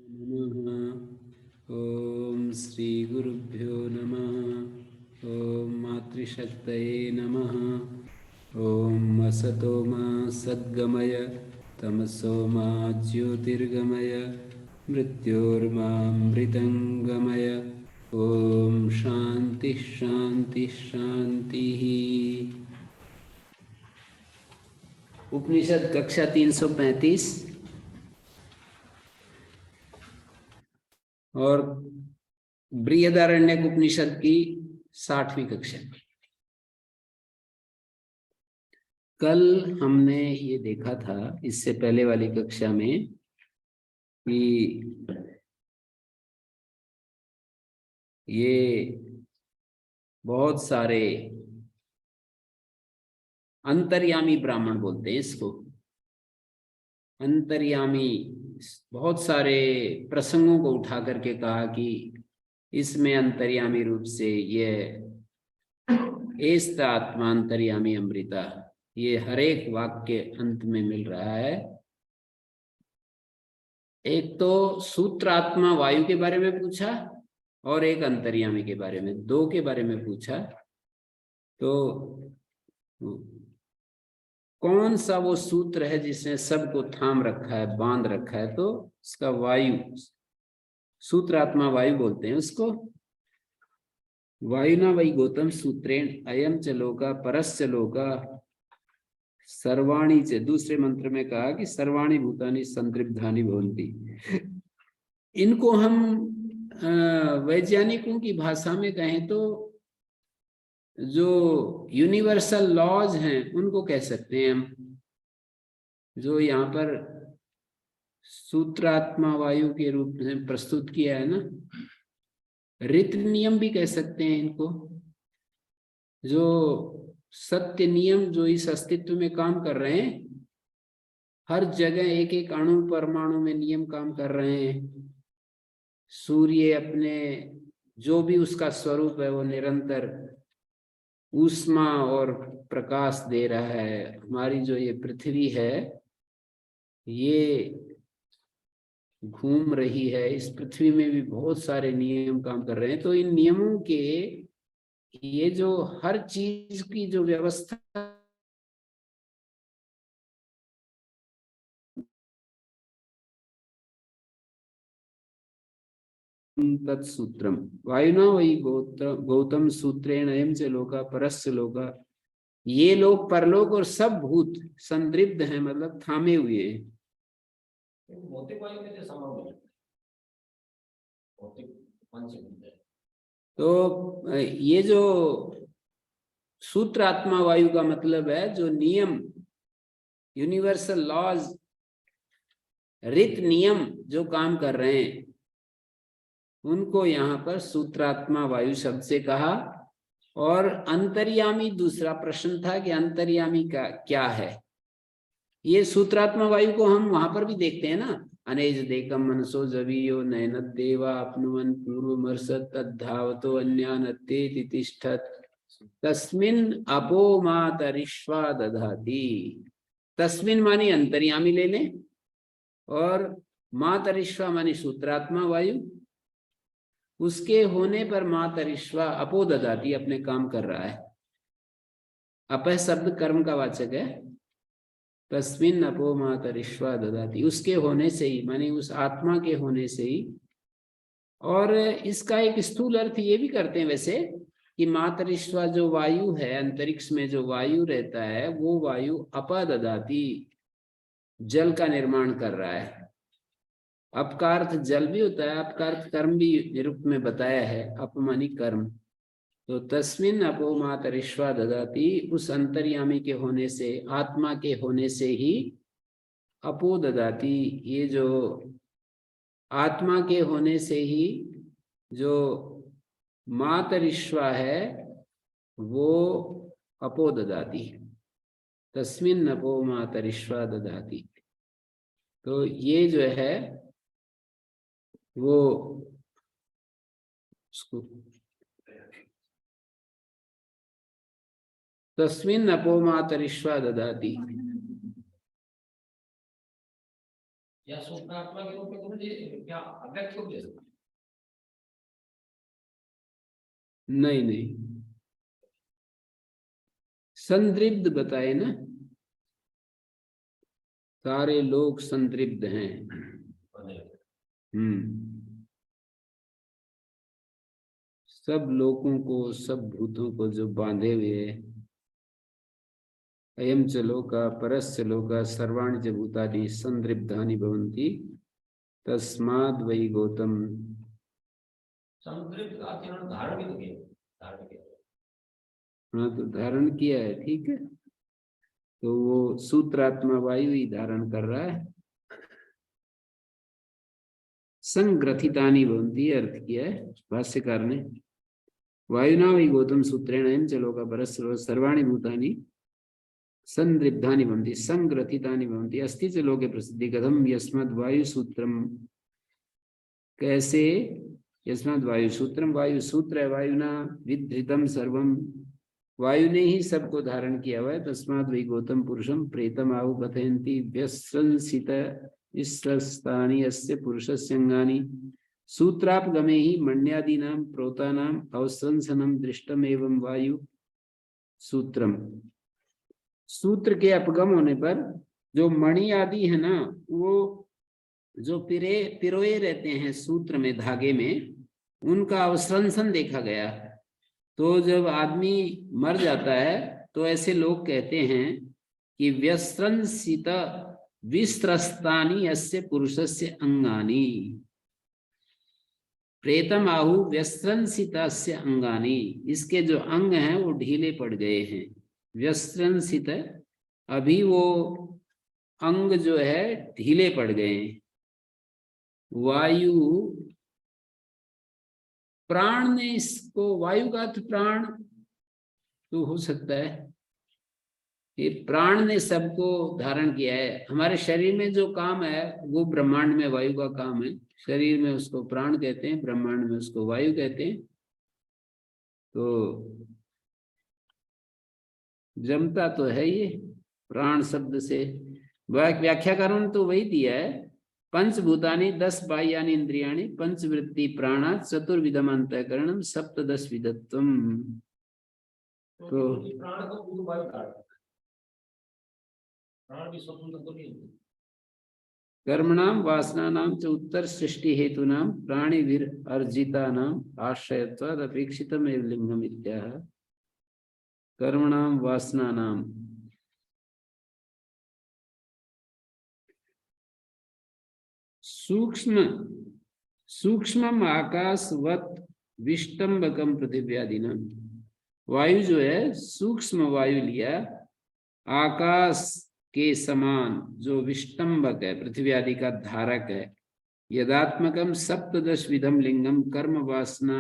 नमः। ओम श्री गुरुभ्यो नमः। ओम मातृशक्तये नमः। ओम असतो मा सद्गमय तमसो मा ज्योतिर्गमय मृत्योर्मामृतंगमय। ओम शांति शांति शांति। उपनिषद कक्षा 335 और बृहदारण्यक उपनिषद की 60वीं कक्षा। कल हमने ये देखा था इससे पहले वाली कक्षा में कि ये बहुत सारे अंतर्यामी ब्राह्मण बोलते हैं इसको। अंतर्यामी बहुत सारे प्रसंगों को उठा करके कहा कि इसमें अंतर्यामी रूप से ये एस्त आत्मा अंतर्यामी अमृता, ये हर एक वाक्य के अंत में मिल रहा है। एक तो सूत्रात्मा वायु के बारे में पूछा और एक अंतर्यामी के बारे में, दो के बारे में पूछा। तो कौन सा वो सूत्र है जिसने सबको थाम रखा है, बांध रखा है? तो उसका वायु, सूत्रात्मा वायु बोलते हैं उसको। वायुना वही गौतम सूत्रेण अयम च लोका परस्य लोका सर्वाणी च। दूसरे मंत्र में कहा कि सर्वाणी भूतानि संतृप्तानि भवन्ति। इनको हम वैज्ञानिकों की भाषा में कहें तो जो यूनिवर्सल लॉज हैं उनको कह सकते हैं हम। जो यहाँ पर सूत्रात्मा वायु के रूप में प्रस्तुत किया है ना, ऋत नियम भी कह सकते हैं इनको। जो सत्य नियम जो इस अस्तित्व में काम कर रहे हैं, हर जगह एक एक अणु परमाणु में नियम काम कर रहे हैं। सूर्य अपने जो भी उसका स्वरूप है वो निरंतर ऊष्मा और प्रकाश दे रहा है। हमारी जो ये पृथ्वी है ये घूम रही है, इस पृथ्वी में भी बहुत सारे नियम काम कर रहे हैं। तो इन नियमों के ये जो हर चीज की जो व्यवस्था तत्सूत्रम वायुना वही गौतम सूत्रेण अयम च लोका परस्य लोका। ये लोग परलोक और सब भूत संदृप्त हैं, मतलब थामे हुए हैं। तो ये जो सूत्र आत्मा वायु का मतलब है जो नियम, यूनिवर्सल लॉज, ऋत नियम जो काम कर रहे हैं उनको यहाँ पर सूत्रात्मा वायु शब्द से कहा। और अंतर्यामी दूसरा प्रश्न था कि अंतर्यामी का क्या है। ये सूत्रात्मा वायु को हम वहां पर भी देखते हैं ना, अनेज देकम मनसो जवीयो नयन देवा अपनुवन पूर्वमर्षत तद्धावतो अन्यानत्ते तितिष्ठत तस्मिन अपो मातरिश्वा दधाति। तस्मिन मानी अंतर्यामी ले लें और मातरिश्वा मानी सूत्रात्मा वायु। उसके होने पर मातरिश्वा अपो दधाति, अपने काम कर रहा है। अपह शब्द कर्म का वाचक है। तस्मिन अपो मातरिश्वा दधाति, उसके होने से ही, मानी उस आत्मा के होने से ही। और इसका एक स्थूल अर्थ ये भी करते हैं वैसे कि मातरिश्वा जो वायु है, अंतरिक्ष में जो वायु रहता है वो वायु अपा दधाति, जल का निर्माण कर रहा है। अप का अर्थ जल भी होता है, अप का अर्थ कर्म भी निरुक्त में बताया है, अपमानी कर्म। तो तस्मिन अपो मातरिश्वा दधाति, उस अंतर्यामी के होने से, आत्मा के होने से ही अपो दधाति, ये जो आत्मा के होने से ही जो मातरिश्वा है वो अपो दधाति। तस्मिन अपो मातरिश्वा दधाति। तो ये जो है वो उसको तस्मिन अपो मातरिश्वा दधाति, या सूत्रात्मा के रूप में तो मुझे क्या अव्यक्त को ले सकते? नहीं नहीं, संदृप्त बताए ना, सारे लोग संदृप्त हैं। सब लोगों को, सब भूतों को जो बांधे हुए है, अयम च लोका परस्य लोका सर्वाणि च भूतानि संदृप्तानि भवन्ति तस्माद् वै गौतम। संदृप्त का अर्थ धारण भी तो किया, धारण किया। हाँ तो धारण किया है, ठीक है, तो वो सूत्रात्मा वायु ही धारण कर रहा है। संग्रथितानि भवन्ति अर्थ किया है भाष्यकार ने। वायुना वै गौतम सूत्रेण अयं च लोका परस्य सर्वाणि भूतानि संदृप्तानि भवन्ति संग्रथितानि भवन्ति अस्ति च लोके प्रसिद्धि कथम यस्माद् वायु सूत्रम, कैसे, यस्माद् वायु सूत्रम, वायु सूत्र है, वायुना विधृतम सर्वम, वायु ने ही सबको धारण किया हुआ है। तस्माद् वै गौतम पुरुषम प्रेतम आहु कथयन्ति व्यस्रंसित इस्रस्तानि अस्य पुरुषस्य अंगानि सूत्रापगमे ही मण्यादीनां प्रोतानां अवस्रंसनम दृष्टम एवं वायु सूत्रम। सूत्र के अपगम होने पर जो मणि आदि है ना, वो जो पिरोए रहते हैं सूत्र में, धागे में, उनका अवस्रंसन देखा गया। तो जब आदमी मर जाता है तो ऐसे लोग कहते हैं कि व्यस्रंसित विस्त्रस्तानि अस्य पुरुषस्य अंगानि, प्रेतम आहु व्यस्रंसितस्य अंगानि, इसके जो अंग हैं वो ढीले पड़ गए हैं। व्यस्रंसित, अभी वो अंग जो है ढीले पड़ गए हैं। वायु प्राण ने इसको, वायु का अर्थ प्राण तो हो सकता है, ये प्राण ने सबको धारण किया है। हमारे शरीर में जो काम है वो ब्रह्मांड में वायु का काम है। शरीर में उसको प्राण कहते हैं, ब्रह्मांड में उसको वायु कहते हैं। तो जमता तो है ये प्राण शब्द से। व्याख्याकारों ने तो वही दिया है, पंचभूतानि 10 बाह्यानि इंद्रियाणि पंचवृत्ति प्राणा चतुर्विधम अंतःकरणम सप्तदश विधत्वम। तो प्राण को वायु प्राण भी स्वतंत्र तो नहीं है। कर्मणाम वासनानां च उत्तर सृष्टि हेतूनां प्राणिभिर अर्जितानां आश्रयत्वाद अपेक्षितम् एव लिंगम इत्याह। कर्मणाम वासनानां, सूक्ष्म सूक्ष्मम आकाशवत विष्टम्बकम पृथिव्यादिना, वायु जो है सूक्ष्म वायु लिया, आकाश के समान जो विष्टम्बक है, पृथ्वी आदि का धारक है। यदात्मकम सप्तदश विधम लिंगम कर्म वासना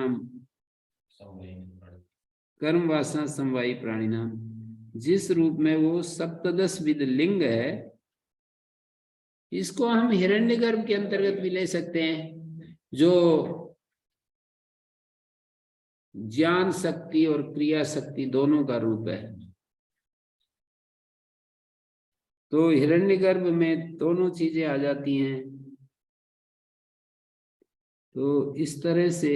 समवायी प्राणिनाम, जिस रूप में वो सप्तदश विध लिंग है, इसको हम हिरण्यगर्भ के अंतर्गत भी ले सकते हैं, जो ज्ञान शक्ति और क्रिया शक्ति दोनों का रूप है। तो हिरण्यगर्भ में दोनों चीजें आ जाती हैं। तो इस तरह से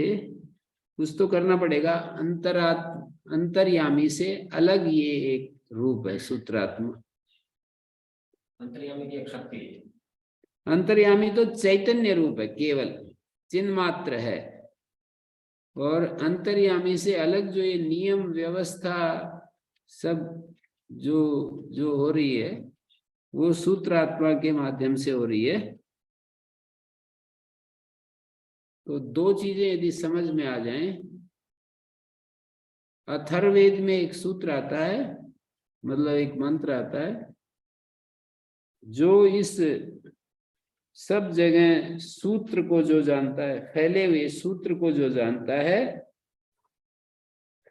कुछ तो करना पड़ेगा। अंतर्यामी से अलग ये एक रूप है सूत्रात्मा। अंतर्यामी की एक शक्ति है। अंतर्यामी तो चैतन्य रूप है, केवल चिन्ह मात्र है। और अंतर्यामी से अलग जो ये नियम व्यवस्था सब जो जो हो रही है, वो सूत्रात्मा के माध्यम से हो रही है। तो दो चीजें यदि समझ में आ जाएं, अथर्ववेद में एक सूत्र आता है, मतलब एक मंत्र आता है, जो इस सब जगह सूत्र को जो जानता है, फैले हुए सूत्र को जो जानता है,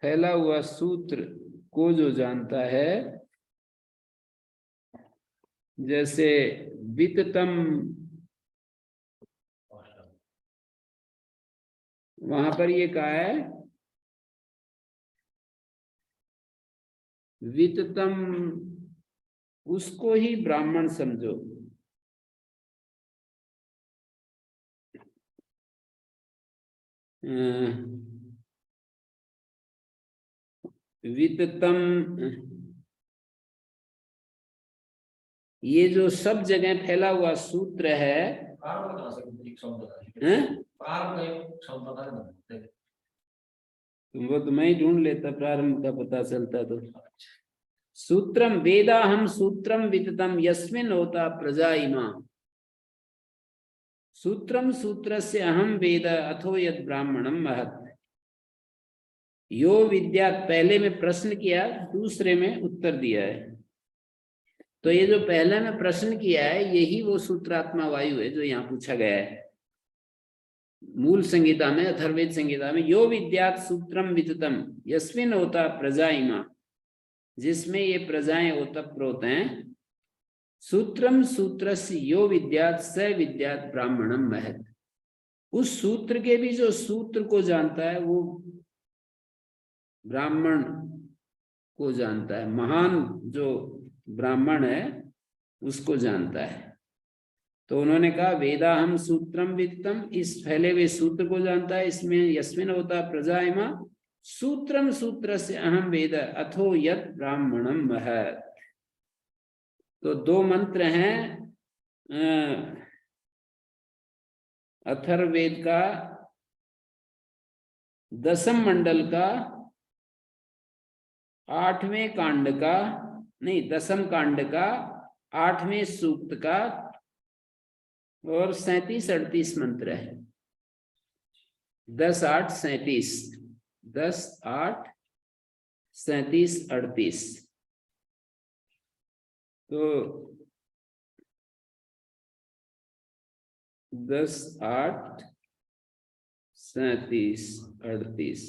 फैला हुआ सूत्र को जो जानता है, जैसे विततम, वहां पर ये कहा है विततम, उसको ही ब्राह्मण समझो। विततम, ये जो सब जगह फैला हुआ सूत्र है, प्रारंभ कहाँ से एक शब्द बता दीजिए। हैं? प्रारंभ का एक शब्द बता देना। वो तो मैं ही ढूंढ लेता, प्रारंभ का पता चलता तो। सूत्रम वेदाहम सूत्रम विततम यस्मिन् होता प्रजा इमा। सूत्रम सूत्रस्य अहम वेद अथो यद ब्राह्मणम महत्। यो विद्या, पहले में प्रश्न किया, दूसरे में उत्तर दिया है। तो ये जो पहले में प्रश्न किया है, यही वो सूत्रात्मा वायु है जो यहाँ पूछा गया है मूल संहिता में, अथर्ववेद संहिता में। यो विद्यात् सूत्रम विततम यस्मिन् होता प्रजा इमा, जिसमें ये प्रजाएं ओतप्रोत हैं। सूत्रम सूत्रस्य यो विद्यात् स विद्यात् ब्राह्मणम महत्। उस सूत्र के भी जो सूत्र को जानता है वो ब्राह्मण को जानता है, महान जो ब्राह्मण है उसको जानता है। तो उन्होंने कहा वेदाहम सूत्रम वित्तम, इस फैले हुए सूत्र को जानता है, इसमें यस्मिन् होता प्रजा इमा। सूत्रम सूत्र से अहम वेद अथो यत् ब्राह्मणम महत्। तो दो मंत्र हैं अथर्ववेद का 10वें मंडल का 8वें कांड का, नहीं 10वें कांड का 8वें सूक्त का, और 37-38 मंत्र है। 10, 8, 37, 10, 8, 37, 38। तो 10, 8, 37, 38।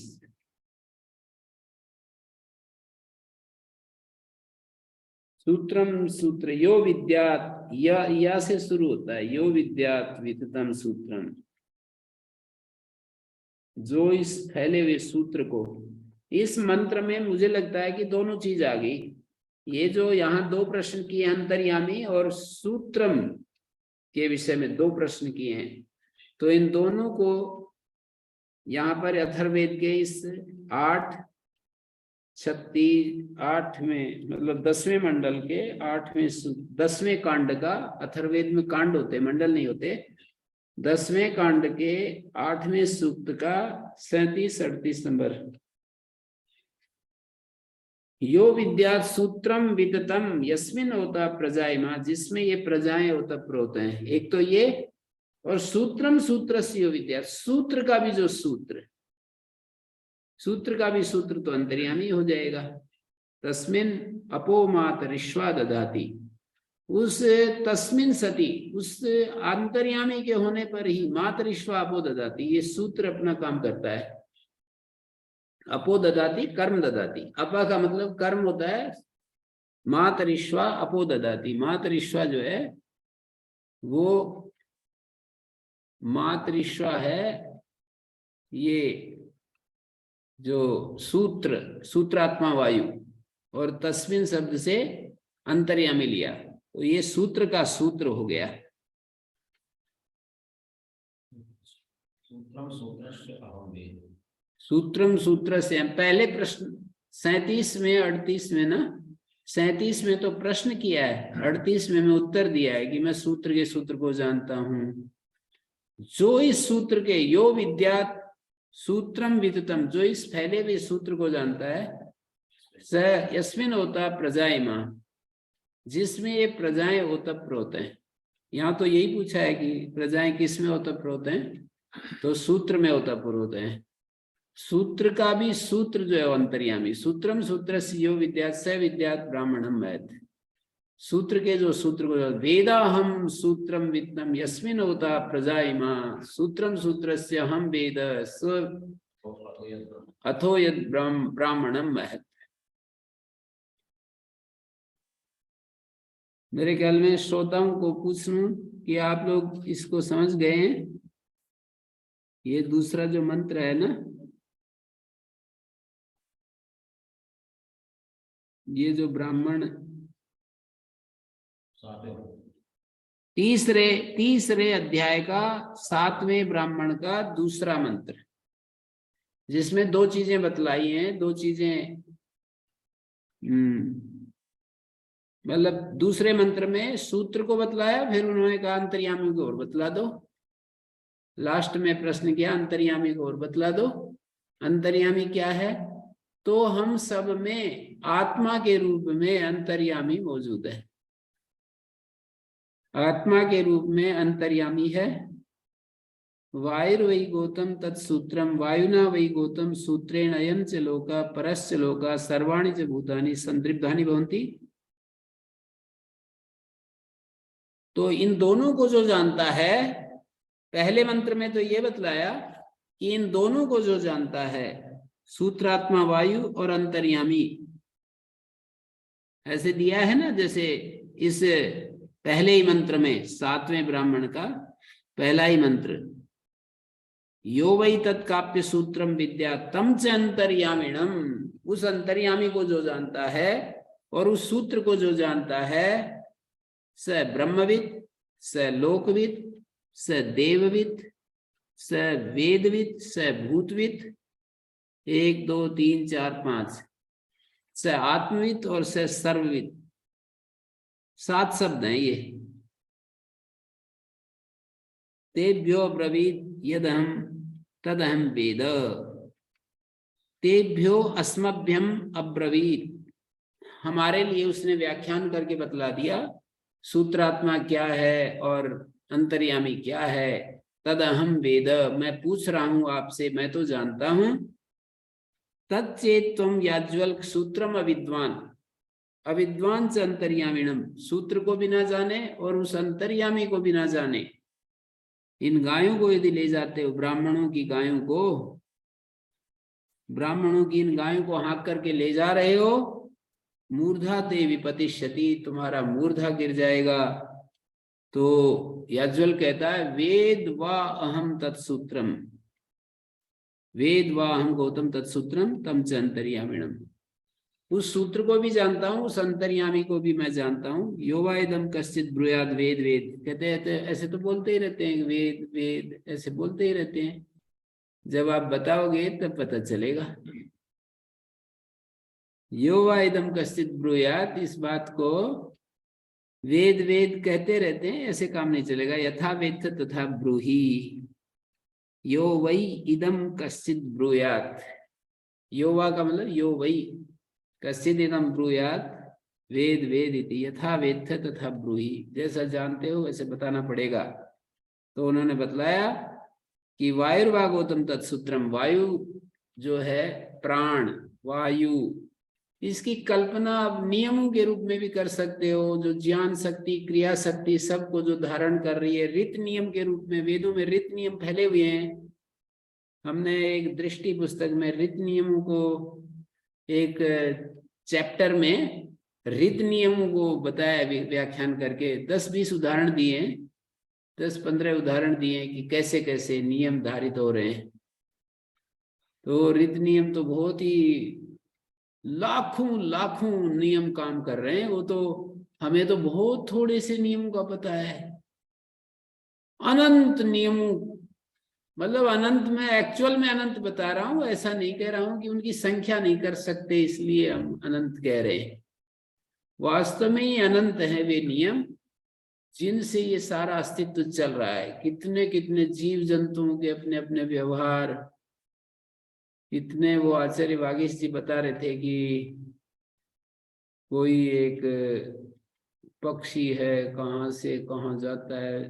सूत्रम सूत्र यो विद्यात्, या से शुरू होता है, यो विद्यात् विततम सूत्रम, जो इस फैले हुए सूत्र को। इस मंत्र में मुझे लगता है कि दोनों चीज आ गई। ये जो यहाँ दो प्रश्न किए अंतर्यामी और सूत्रम के विषय में दो प्रश्न किए हैं, तो इन दोनों को यहाँ पर अथर्ववेद के इस 8वें मतलब 10वें मंडल के 10वें कांड का, अथर्ववेद में कांड होते, मंडल नहीं होते, 10वें कांड के 8वें सूक्त का 37-38 नंबर। यो विद्या सूत्रम विततम यस्मिन् होता प्रजा इमा, जिसमें ये प्रजाएं ओतप्रोत हैं। एक तो ये, और सूत्रम सूत्रस्य यो विद्या, सूत्र का भी जो सूत्र, सूत्र का भी सूत्र तो अंतर्यामी हो जाएगा। तस्मिन अपो मातरिश्वा ददाति, उस तस्मिन सती, उस अंतर्यामी के होने पर ही मातरिश्वा अपो ददाति, ये सूत्र अपना काम करता है। अपो ददाति कर्म ददाति, अपा का मतलब कर्म होता है, मातरिश्वा अपो ददाति, मातरिश्वा जो है वो मातरिश्वा है, ये जो सूत्र, सूत्रात्मा वायु, और तस्मिन शब्द से अंतर्यामी लिया, तो ये सूत्र का सूत्र हो गया। सूत्रम सूत्रस्य अहम वेद, सूत्रम सूत्र से, पहले प्रश्न 37 में 38 में ना, 37 में तो प्रश्न किया है, 38 में मैं उत्तर दिया है कि मैं सूत्र के सूत्र को जानता हूं। जो इस सूत्र के, यो विद्यात् सूत्रम विततम, जो इस फैले हुए सूत्र को जानता है, स यस्मिन् होता प्रजा इमा, जिसमें ये प्रजाएं ओतप्रोत हैं। यहाँ तो यही पूछा है कि प्रजाएं किस में ओतप्रोत हैं, तो सूत्र में ओतप्रोत हैं। सूत्र का भी सूत्र जो है अंतर्यामी, सूत्रम सूत्रस्य यो विद्यात् स विद्यात् ब्राह्मणम महत्, सूत्र के जो सूत्र को, वेदाहम सूत्रम वित्तम यस्मिन् होता प्रजा इमा, सूत्रम सूत्रस्य अहम वेद स अथो यद ब्राह्मणम महत्। मेरे ख्याल में श्रोताओं को पूछ लूं कि आप लोग इसको समझ गए हैं। ये दूसरा जो मंत्र है ना, ये जो ब्राह्मण, तीसरे अध्याय का 7वें ब्राह्मण का दूसरा मंत्र, जिसमें दो चीजें बतलाई हैं, दो चीजें मतलब दूसरे मंत्र में सूत्र को बतलाया, फिर उन्होंने कहा अंतर्यामी को और बतला दो। लास्ट में प्रश्न किया अंतर्यामी को और बतला दो। अंतर्यामी क्या है? तो हम सब में आत्मा के रूप में अंतर्यामी मौजूद है। आत्मा के रूप में अंतर्यामी है। वायुर्वै गौतम तत्सूत्रम वायुना वै गौतम सूत्रेण अयं च लोका परश्च लोका सर्वाणि च भूतानि संदृप्तानि भवन्ति। तो इन दोनों को जो जानता है, पहले मंत्र में तो ये बतलाया कि इन दोनों को जो जानता है, सूत्रात्मा वायु और अंतर्यामी, ऐसे दिया है ना। जैसे इस पहले ही मंत्र में 7वें ब्राह्मण का पहला ही मंत्र, यो वै तत्काप्य सूत्रम विद्या तम च अंतर्यामिणम, उस अंतर्यामी को जो जानता है और उस सूत्र को जो जानता है, स ब्रह्मविद, स लोकविद, स देवविद, स वेदविद, स भूतविद, 1 2 3 4 5, स आत्मविद और स सर्वविद। 7 शब्द हैं ये। तेभ्यो ब्रवीद यदहम तदहम वेद, तेभ्यो अस्मभ्यम अब्रवीत, हमारे लिए उसने व्याख्यान करके बतला दिया सूत्रात्मा क्या है और अंतर्यामी क्या है। तदहम वेद, मैं पूछ रहा हूं आपसे, मैं तो जानता हूं। तच्चेत त्वं याज्वल्क सूत्रम अविद्वान, अविद्वान च अंतर्यामिणम, सूत्र को भी ना जाने और उस अंतर्यामी को भी ना जाने। इन गायों को यदि ले जाते हो, ब्राह्मणों की गायों को, ब्राह्मणों की इन गायों को हाँक करके ले जा रहे हो, मूर्धा ते विपतिष्यति, तुम्हारा मूर्धा गिर जाएगा। तो याज्वल कहता है वेद वा अहम तत्सूत्रम, वेद वा अहम गौतम तत्सूत्रम तम च अंतर्यामिणम, उस सूत्र को भी जानता हूं, उस अंतर्यामी को भी मैं जानता हूं। योवा इदम कश्चित ब्रूयाद वेद वेद, कहते हैं ऐसे तो बोलते ही रहते हैं, वेद वेद ऐसे बोलते ही रहते हैं। जब आप बताओगे तब पता चलेगा। योवा इदम कश्चित ब्रूयाद, इस बात को वेद वेद कहते रहते हैं, ऐसे काम नहीं चलेगा। यथा वेद तथा ब्रूहि, यो वै इदम कश्चित ब्रूयात, योवा का मतलब यो वै कश्चित इदम ब्रूयात वेद वेद इति, यथा वेद तथा ब्रूहि, जैसा जानते हो वैसे बताना पड़ेगा। तो उन्होंने बतलाया कि वायुर्वा गौतम तत्सूत्रम, वायु जो है प्राण वायु, इसकी कल्पना आप नियमों के रूप में भी कर सकते हो, जो ज्ञान शक्ति क्रिया शक्ति सबको जो धारण कर रही है, रित नियम के रूप में। वेदों में रित नियम फैले हुए हैं। हमने एक दृष्टि पुस्तक में रित नियमों को, एक चैप्टर में रित नियमों को बताया, व्याख्यान करके 10-20 उदाहरण दिए, 10-15 उदाहरण दिए कि कैसे कैसे नियम धारित हो रहे हैं। तो रित नियम तो बहुत ही लाखों लाखों नियम काम कर रहे हैं। वो तो हमें तो बहुत थोड़े से नियमों का पता है। अनंत नियमों, मतलब अनंत, में एक्चुअल में अनंत बता रहा हूं, ऐसा नहीं कह रहा हूं कि उनकी संख्या नहीं कर सकते इसलिए हम अनंत कह रहे हैं। वास्तव में ही अनंत है वे नियम जिनसे ये सारा अस्तित्व चल रहा है। कितने कितने जीव जंतुओं के अपने अपने व्यवहार, इतने, वो आचार्य वागीश जी बता रहे थे कि कोई एक पक्षी है, कहाँ से कहाँ जाता है,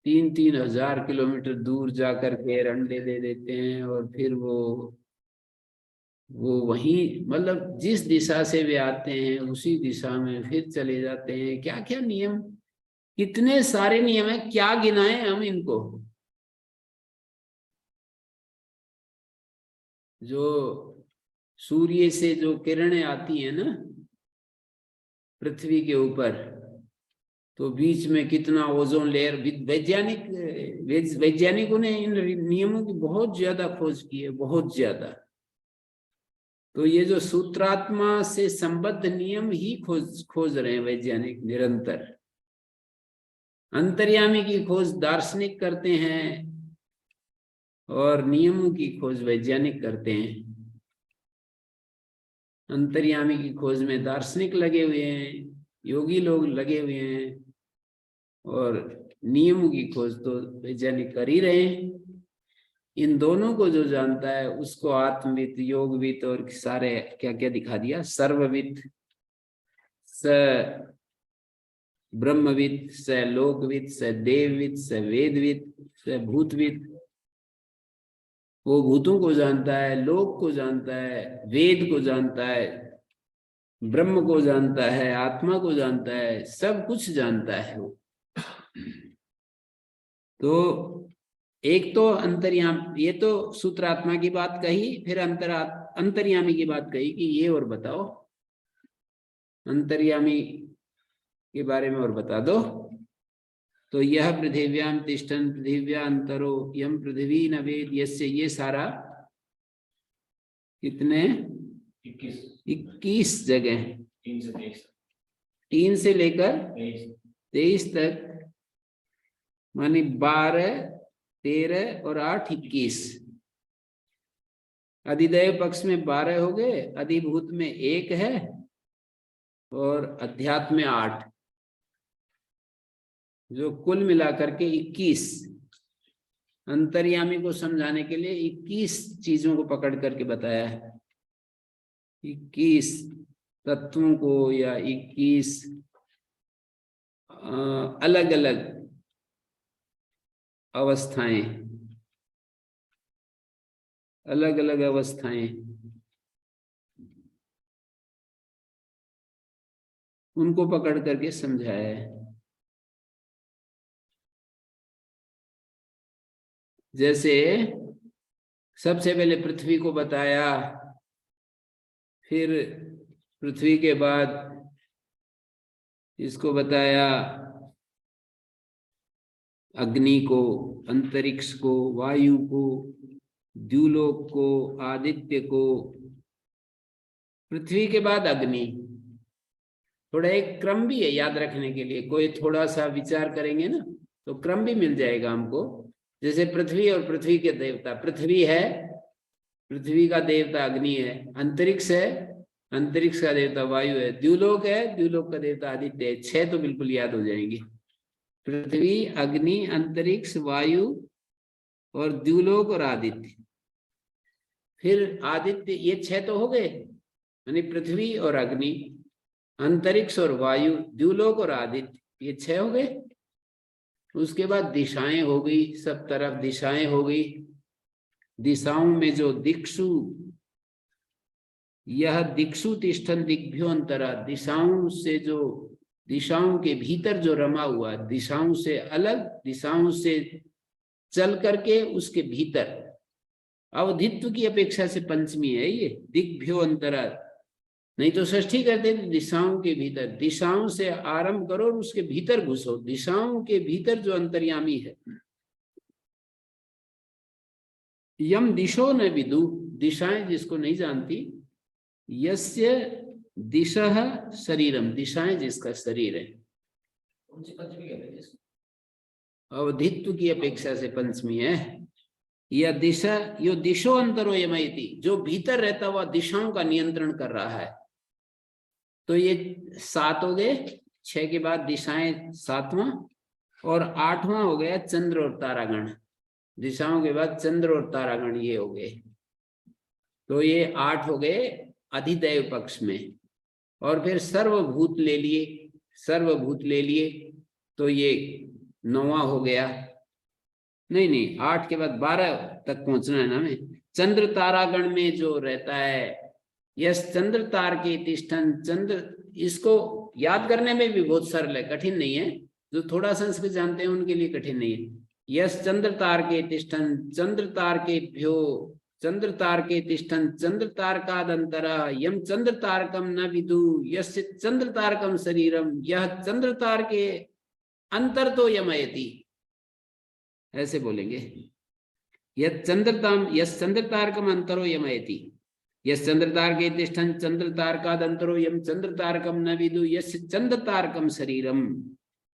3-3 हजार किलोमीटर दूर जाकर के अंडे दे देते हैं, और फिर वो वहीं, मतलब जिस दिशा से वे आते हैं उसी दिशा में फिर चले जाते हैं। क्या क्या नियम, कितने सारे नियम है, क्या गिनाएं हम इनको। जो सूर्य से जो किरणें आती हैं ना पृथ्वी के ऊपर, तो बीच में कितना ओजोन लेयर, वैज्ञानिकों ने इन नियमों की बहुत ज्यादा खोज की है, बहुत ज्यादा। तो ये जो सूत्रात्मा से संबद्ध नियम ही खोज रहे हैं वैज्ञानिक निरंतर। अंतर्यामी की खोज दार्शनिक करते हैं, और नियमों की खोज वैज्ञानिक करते हैं। अंतर्यामी की खोज में दार्शनिक लगे हुए हैं, योगी लोग लगे हुए हैं, और नियमों की खोज तो वैज्ञानिक कर ही रहे हैं। इन दोनों को जो जानता है उसको आत्मविद, योगविद और सारे क्या क्या दिखा दिया, सर्वविद, स ब्रह्मविद, स लोकविद, स देवविद, स वेदविद, स भूतविद। वो भूतों को जानता है, लोक को जानता है, वेद को जानता है, ब्रह्म को जानता है, आत्मा को जानता है, सब कुछ जानता है वो। तो एक तो अंतर्याम, ये तो सूत्रात्मा की बात कही, फिर अंतर्यामी की बात कही कि ये और बताओ, अंतर्यामी के बारे में और बता दो। तो यह पृथिव्याम तिष्ठन् पृथिव्या अंतरो यम पृथ्वी न वेद यस्य, ये सारा कितने 21 जगह, 3 से लेकर 23 तक, मानी 12, 13 और 8 21। अधिदैव पक्ष में 12 हो गए, अधिभूत में 1 है, और अध्यात्म में 8, जो कुल मिलाकर के 21। अंतर्यामी को समझाने के लिए 21 चीजों को पकड़ करके बताया है, 21 तत्वों को, या 21 अलग अलग अवस्थाएं, अलग अलग अवस्थाएं, उनको पकड़ करके समझाया है। जैसे सबसे पहले पृथ्वी को बताया, फिर पृथ्वी के बाद इसको बताया अग्नि को, अंतरिक्ष को, वायु को, द्युलोक को, आदित्य को, पृथ्वी के बाद अग्नि। थोड़ा एक क्रम भी है याद रखने के लिए, कोई थोड़ा सा विचार करेंगे ना तो क्रम भी मिल जाएगा हमको। जैसे पृथ्वी और पृथ्वी के देवता, पृथ्वी है, पृथ्वी का देवता अग्नि है, अंतरिक्ष है, अंतरिक्ष का देवता वायु है, द्युलोक है, द्युलोक का देवता आदित्य है। 6 तो बिल्कुल याद हो जाएंगे, पृथ्वी, अग्नि, अंतरिक्ष, वायु और द्युलोक और आदित्य। फिर आदित्य, ये 6 तो हो गए, यानी पृथ्वी और अग्नि, अंतरिक्ष और वायु, द्युलोक और आदित्य, ये 6 हो गए। उसके बाद दिशाएं हो गई, सब तरफ दिशाएं हो गई। दिशाओं में जो दिक्षु, यह दिक्षु तिष्ठन् दिग्भ्यो अंतरा, दिशाओं से जो, दिशाओं के भीतर जो रमा हुआ, दिशाओं से अलग, दिशाओं से चल करके उसके भीतर, अवधित्व की अपेक्षा से पंचमी है ये, दिग्भ्यो अंतरा। नहीं तो षष्ठी करते थे, दिशाओं के भीतर, दिशाओं से आरंभ करो और उसके भीतर घुसो, दिशाओं के भीतर जो अंतर्यामी है। यम दिशो न विदु, दिशाएं जिसको नहीं जानती, यस्य दिशः शरीरम, दिशाएं जिसका शरीर है, अवधित्व की अपेक्षा से पंचमी है। यह दिशा, यो दिशो अंतरो यमयति, जो भीतर रहता हुआ दिशाओं का नियंत्रण कर रहा है। तो ये 7 हो गए, 6 के बाद दिशाएं 7वां, और 8वां हो गया चंद्र और तारागण। दिशाओं के बाद चंद्र और तारागण ये हो गए, तो ये 8 हो गए अधिदैव पक्ष में। और फिर सर्वभूत ले लिए, सर्वभूत ले लिए तो ये 9वां हो गया। नहीं, 8 के बाद 12 तक पहुंचना है ना हमें। चंद्र तारागण में जो रहता है, यस चंद्र तार के तिष्ठन्, चंद्र, इसको याद करने में भी बहुत सरल है, कठिन नहीं है। जो थोड़ा संस्कृत जानते हैं उनके लिए कठिन नहीं है। यस चंद्र तार के तिष्ठन्, चंद्र तार के भ्यो, चंद्र तार के तिष्ठन्, चंद्र तारकादंतरा, यम चंद्र तारकम न विदु, यस्य चंद्र तारकम शरीरम, यह चंद्र तार के अंतर तो यमयति, ऐसे बोलेंगे। यह चंद्रताम, यस चंद्र तारकम अंतरो यमयति, यस चंद्र तार के तिष्ठन्, चंद्र तारकादंतरो यम चंद्र तारकम न विदु, यस्य चंद्र तारकम शरीरम,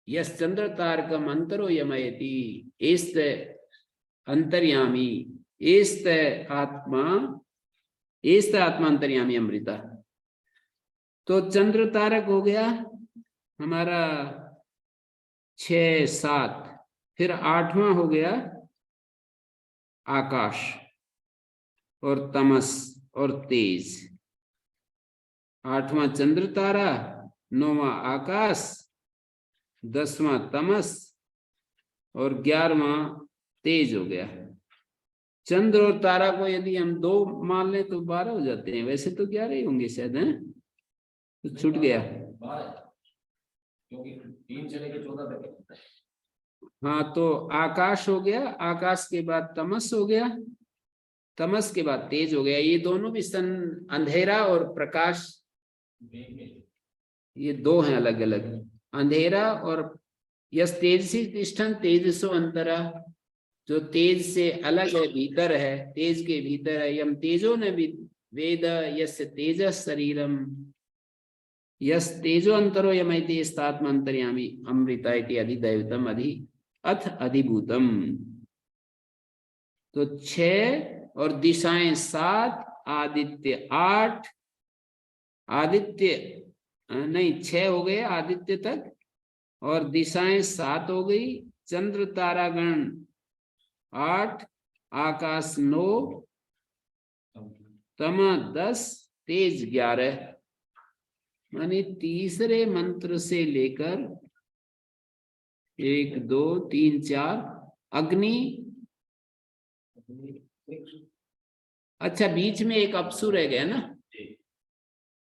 यस चंद्र तारकम अंतरो यमयति। इस अंतर्यामी एस्त आत्मांतर्यामी अमृता। तो चंद्र तारक हो गया हमारा 6 7, फिर 8वां हो गया आकाश और तमस और तेज। 8वां चंद्र तारा, 9वां आकाश, 10वां तमस और 11वां तेज हो गया। चंद्र और तारा को यदि हम 2 मान लें तो 12 हो जाते हैं, वैसे तो 11 ही होंगे शायद, हैं? तो छूट गया। क्योंकि 3 से लेकर 14 तक। हाँ, तो आकाश हो गया, आकाश के बाद तमस हो गया, तमस के बाद तेज हो गया। ये दोनों भी अंधेरा और प्रकाश, ये 2 हैं अलग अलग। अंधेरा और यस तेजसी तिष्ठन तेजसो अंतरा, जो तेज से अलग है, भीतर है, तेज के भीतर है। यम तेजो न वेद यस्य तेजस शरीरम यस तेजो अंतरो यमैति स्तात्म अंतर्यामी अमृता इति अधिदैवतम अथ अधिभूतम। तो 6 और दिशाएं 7, आदित्य 8, आदित्य नहीं 6 हो गए आदित्य तक, और दिशाएं 7 हो गई, चंद्र तारागण 8, आकाश 9, तमा 10, तेज 11। माने तीसरे मंत्र से लेकर 1 2 3 4 अग्नि, अच्छा बीच में एक अपसु रह गया ना,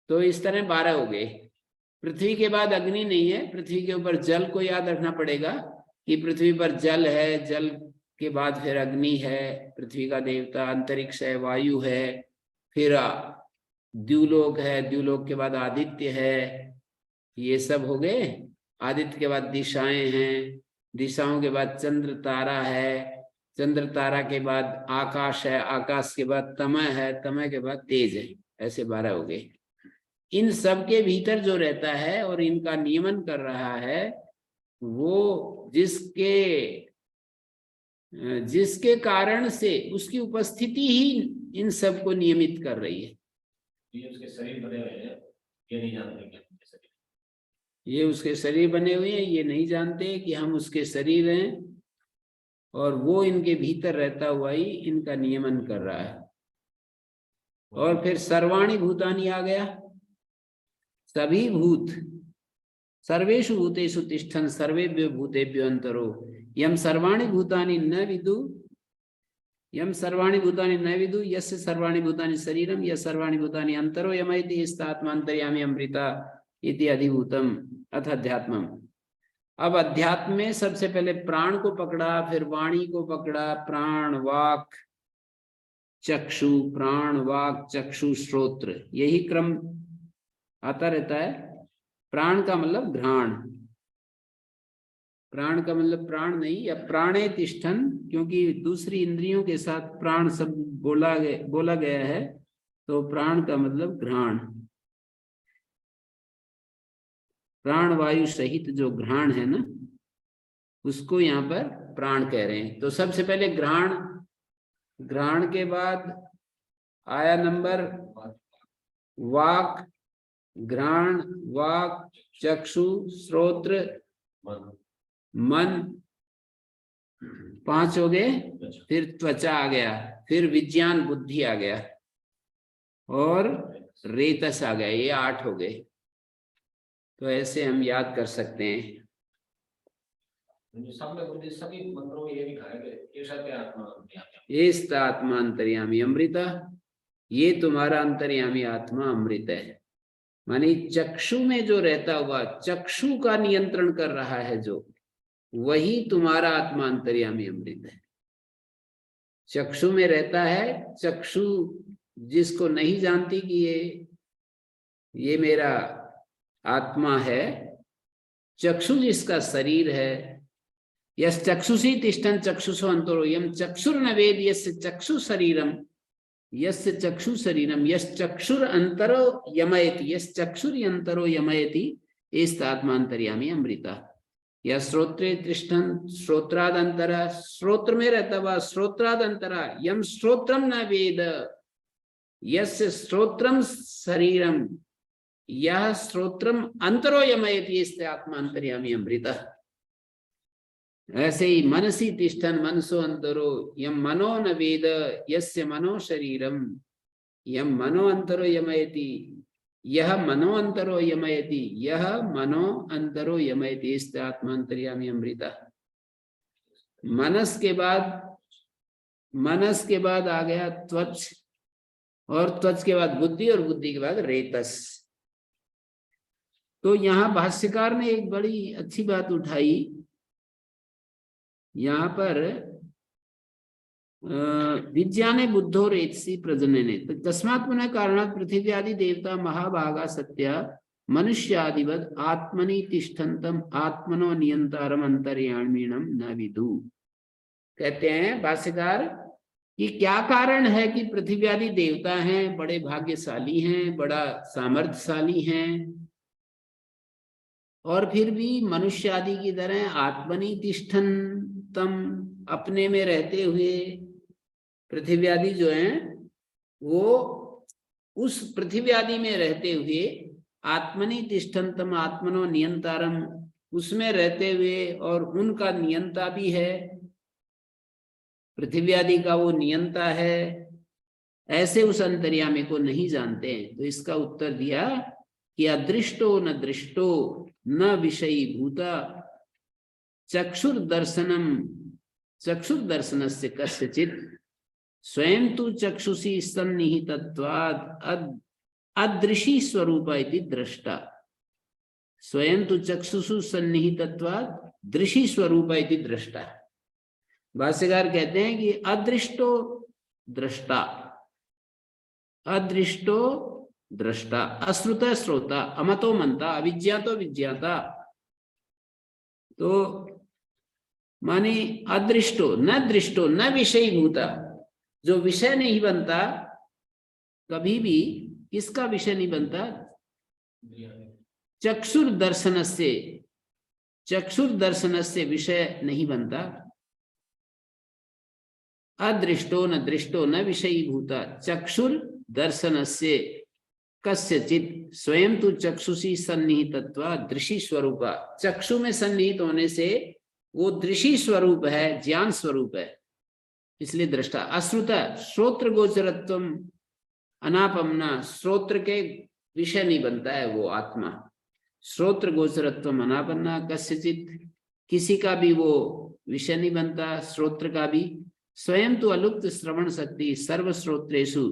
तो इस तरह 12 हो गए। पृथ्वी के बाद अग्नि नहीं है, पृथ्वी के ऊपर जल को याद रखना पड़ेगा कि पृथ्वी पर जल है, जल के बाद फिर अग्नि है, पृथ्वी का देवता, अंतरिक्ष है, वायु है, फिर द्युलोक है, द्युलोक के बाद आदित्य है, ये सब हो गए। आदित्य के बाद दिशाएं हैं, दिशाओं के बाद चंद्र तारा है, चंद्र तारा के बाद आकाश है, आकाश के बाद तमय है, तमय के बाद तेज है। ऐसे 12 हो गए। इन सब के भीतर जो रहता है और इनका नियमन कर रहा है, वो जिसके कारण से उसकी उपस्थिति ही इन सब को नियमित कर रही है। ये उसके शरीर बने हुए हैं, ये नहीं जानते कि ये उसके शरीर बने हुए हैं, ये नहीं जानते कि हम उसके शरीर हैं, और वो इनके भीतर रहता हुआ ही इनका नियमन कर रहा है। और फिर सर्वाणि भूतानि आ गया, सभी भूत, सर्वेषु भूतेषु तिष्ठन् सर्वेभ्यो भूतेभ्यो अंतरो यम सर्वाणि भूतानि न विदु, यम सर्वाणि भूतानि न विदु यस्य सर्वाणि भूतानि शरीरम यस्य सर्वाणि भूतानि अंतरो यमैति स्तात्मांतर्यामी अमृता इति अधिभूतम अथ अध्यात्मम। अब अध्यात्म में सबसे पहले प्राण को पकड़ा, फिर वाणी को पकड़ा, प्राण वाक चक्षु, प्राण वाक चक्षु श्रोत्र, यही क्रम आता रहता है। प्राण का मतलब घ्राण, प्राण का मतलब प्राण नहीं, या प्राणे तिष्ठन, क्योंकि दूसरी इंद्रियों के साथ प्राण शब्द बोला गया है, तो प्राण का मतलब घ्राण, प्राण वायु सहित जो घ्राण है ना, उसको यहाँ पर प्राण कह रहे हैं। तो सबसे पहले घ्राण, घ्राण के बाद आया नंबर वाक, घ्राण वाक चक्षु श्रोत्र मन, 5 हो गए। फिर त्वचा आ गया, फिर विज्ञान बुद्धि आ गया, और रेतस आ गया, ये 8 हो गए। तो ऐसे हम याद कर सकते हैं। सभी मंत्रों में ये भी कहा है एस्त आत्मा अंतर्यामी अमृता, ये तुम्हारा अंतर्यामी आत्मा अमृत है। मानी चक्षु में जो रहता हुआ, चक्षु का नियंत्रण कर रहा है जो, वही तुम्हारा आत्मा अंतर्यामी अमृत है। चक्षु में रहता है, चक्षु जिसको नहीं जानती कि ये मेरा आत्मा है, चक्षु जिसका शरीर है, यस चक्षुषी तिष्ठन् चक्षुषो अंतरो यम चक्षुर न वेद यस्य चक्षु शरीरम यस्य चक्षु शरीरम यस चक्षुर अंतरो यमयति यस चक्षुर अंतरो यमयति एस्त आत्मा अंतर्यामी अमृता। या श्रोत्रे तिष्ठन श्रोत्रादंतरा, श्रोत्र में रहता हुआ श्रोत्रादंतरा यम श्रोत्रम न वेद यस्य श्रोत्रम शरीरम यह श्रोत्रम अंतरो यमयति इस्ते आत्मा अंतर्यामी अमृतः। ऐसे ही मनसी तिष्ठन मनसो अंतरो यम मनो न वेद यस्य मनो शरीरम यम मनो अंतरो यमयति यह मनो अंतरो यमयति यह मनो अंतरो यमयति इस्ते आत्मा अंतर्यामी अमृतः। मनस के बाद आ गया त्वच, और त्वच के बाद बुद्धि, और बुद्धि के बाद रेतस। तो यहाँ भाष्यकार ने एक बड़ी अच्छी बात उठाई। यहाँ पर विज्ञाने बुद्धो रेतसी प्रजनने तस्मात् पुनः कारणात् पृथ्वी आदि देवता महाभागा सत्या मनुष्यादिवद आत्मनि तिष्ठन्तम आत्मनो नियंतारम अंतर्यामीणम न विदु। कहते हैं भाष्यकार कि क्या कारण है कि पृथ्वी आदि देवता हैं, बड़े भाग्यशाली हैं, बड़ा सामर्थ्यशाली हैं, और फिर भी मनुष्य आदि की तरह आत्मनि तिष्ठन्तम अपने में रहते हुए पृथ्वी आदि जो हैं वो उस पृथ्वी आदि में रहते हुए आत्मनि तिष्ठन्तम आत्मनो नियंतारम उसमें रहते हुए, और उनका नियंता भी है, पृथ्वी आदि का वो नियंता है, ऐसे उस अंतर्यामी को नहीं जानते हैं। तो इसका उत्तर दिया कि अदृष्टो न दृष्टो न विषयी भूता चक्षुर्दर्शनस्य कस्यचित् स्वयं तु चक्षुषी सन्निहितत्वात् अदृशी स्वरूपा इति दृष्टा। स्वयं तु चक्षुषु सन्निहितत्वात् दृशी स्वरूपा इति दृष्टा। भाष्यकार कहते हैं कि अदृष्टो दृष्टा, अदृष्टो दृष्टा, अश्रुत श्रोता, अमतो मनता, अविज्ञातो विज्ञाता। तो माने अदृष्टो न दृष्टो न विषयी भूता, जो विषय नहीं बनता कभी भी, किसका विषय नहीं बनता? चक्षुर्दर्शनस्य विषय नहीं बनता। अदृष्टो न दृष्टो न विषयी भूता चक्षुर्दर्शनस्य कस्यचित् स्वयं तु चक्षुषी सन्निहितत्वा दृशी स्वरूपा। चक्षु में सन्निहित होने से वो दृशी स्वरूप है, ज्ञान स्वरूप है, इसलिए दृष्टा। अश्रुता श्रोत्र गोचरत्वम अनापन्ना, श्रोत्र के विषय नहीं बनता है वो आत्मा। श्रोत्र गोचरत्वम अनापन्ना कस्यचित्, किसी का भी वो विषय नहीं बनता, श्रोत्र का भी। स्वयं तो अलुप्त श्रवण शक्ति सर्व श्रोत्रेषु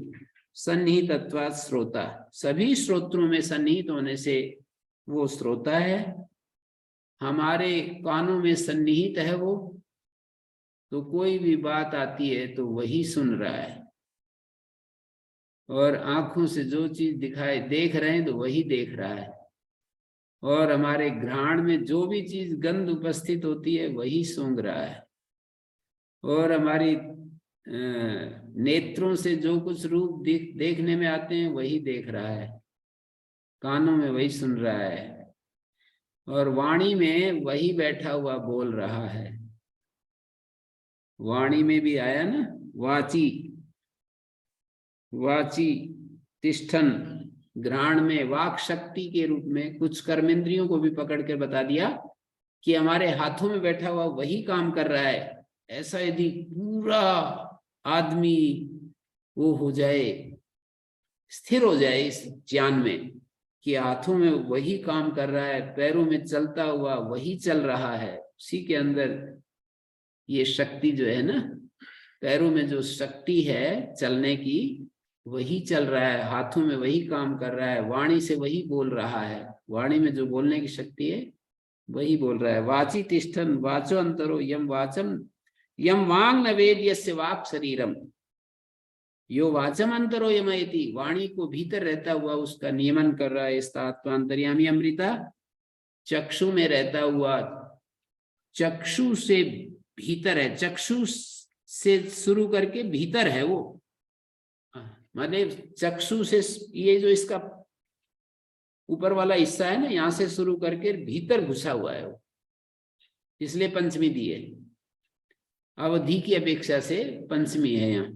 सन्निहितत्वात् श्रोता, सभी श्रोत्रों में सन्निहित होने से वो श्रोता है। हमारे कानों में सन्निहित है वो, तो कोई भी बात आती है तो वही सुन रहा है, और आंखों से जो चीज दिखाई देख रहे हैं तो वही देख रहा है, और हमारे घ्राण में जो भी चीज गंध उपस्थित होती है वही सूंघ रहा है, और हमारी नेत्रों से जो कुछ रूप देखने में आते हैं वही देख रहा है, कानों में वही सुन रहा है, और वाणी में वही बैठा हुआ बोल रहा है। वाणी में भी आया ना, वाची तिष्ठन, घ्राण में वाक शक्ति के रूप में कुछ कर्मेंद्रियों को भी पकड़ कर बता दिया कि हमारे हाथों में बैठा हुआ वही काम कर रहा है। ऐसा यदि पूरा आदमी वो हो जाए, स्थिर हो जाए इस ज्ञान में कि हाथों में वही काम कर रहा है, पैरों में चलता हुआ वही चल रहा है, उसी के अंदर ये शक्ति जो है ना, पैरों में जो शक्ति है चलने की वही चल रहा है, हाथों में वही काम कर रहा है, वाणी से वही बोल रहा है, वाणी में जो बोलने की शक्ति है वही बोल रहा है। वाची तिष्ठन वाचो अंतरो यम वाचम यम वांग न वेद यस्य वाक शरीरम यो वाचम अंतरो यमयति, वाणी को भीतर रहता हुआ उसका नियमन कर रहा है। आत्मा अंतर्यामी अमृता, चक्षु में रहता हुआ, चक्षु से भीतर है, चक्षु से शुरू करके भीतर है वो, माने चक्षु से ये जो इसका ऊपर वाला हिस्सा है ना, यहाँ से शुरू करके भीतर घुसा हुआ है वो, इसलिए पंचमी दी है, अवधि की अपेक्षा से पंचमी है यहाँ।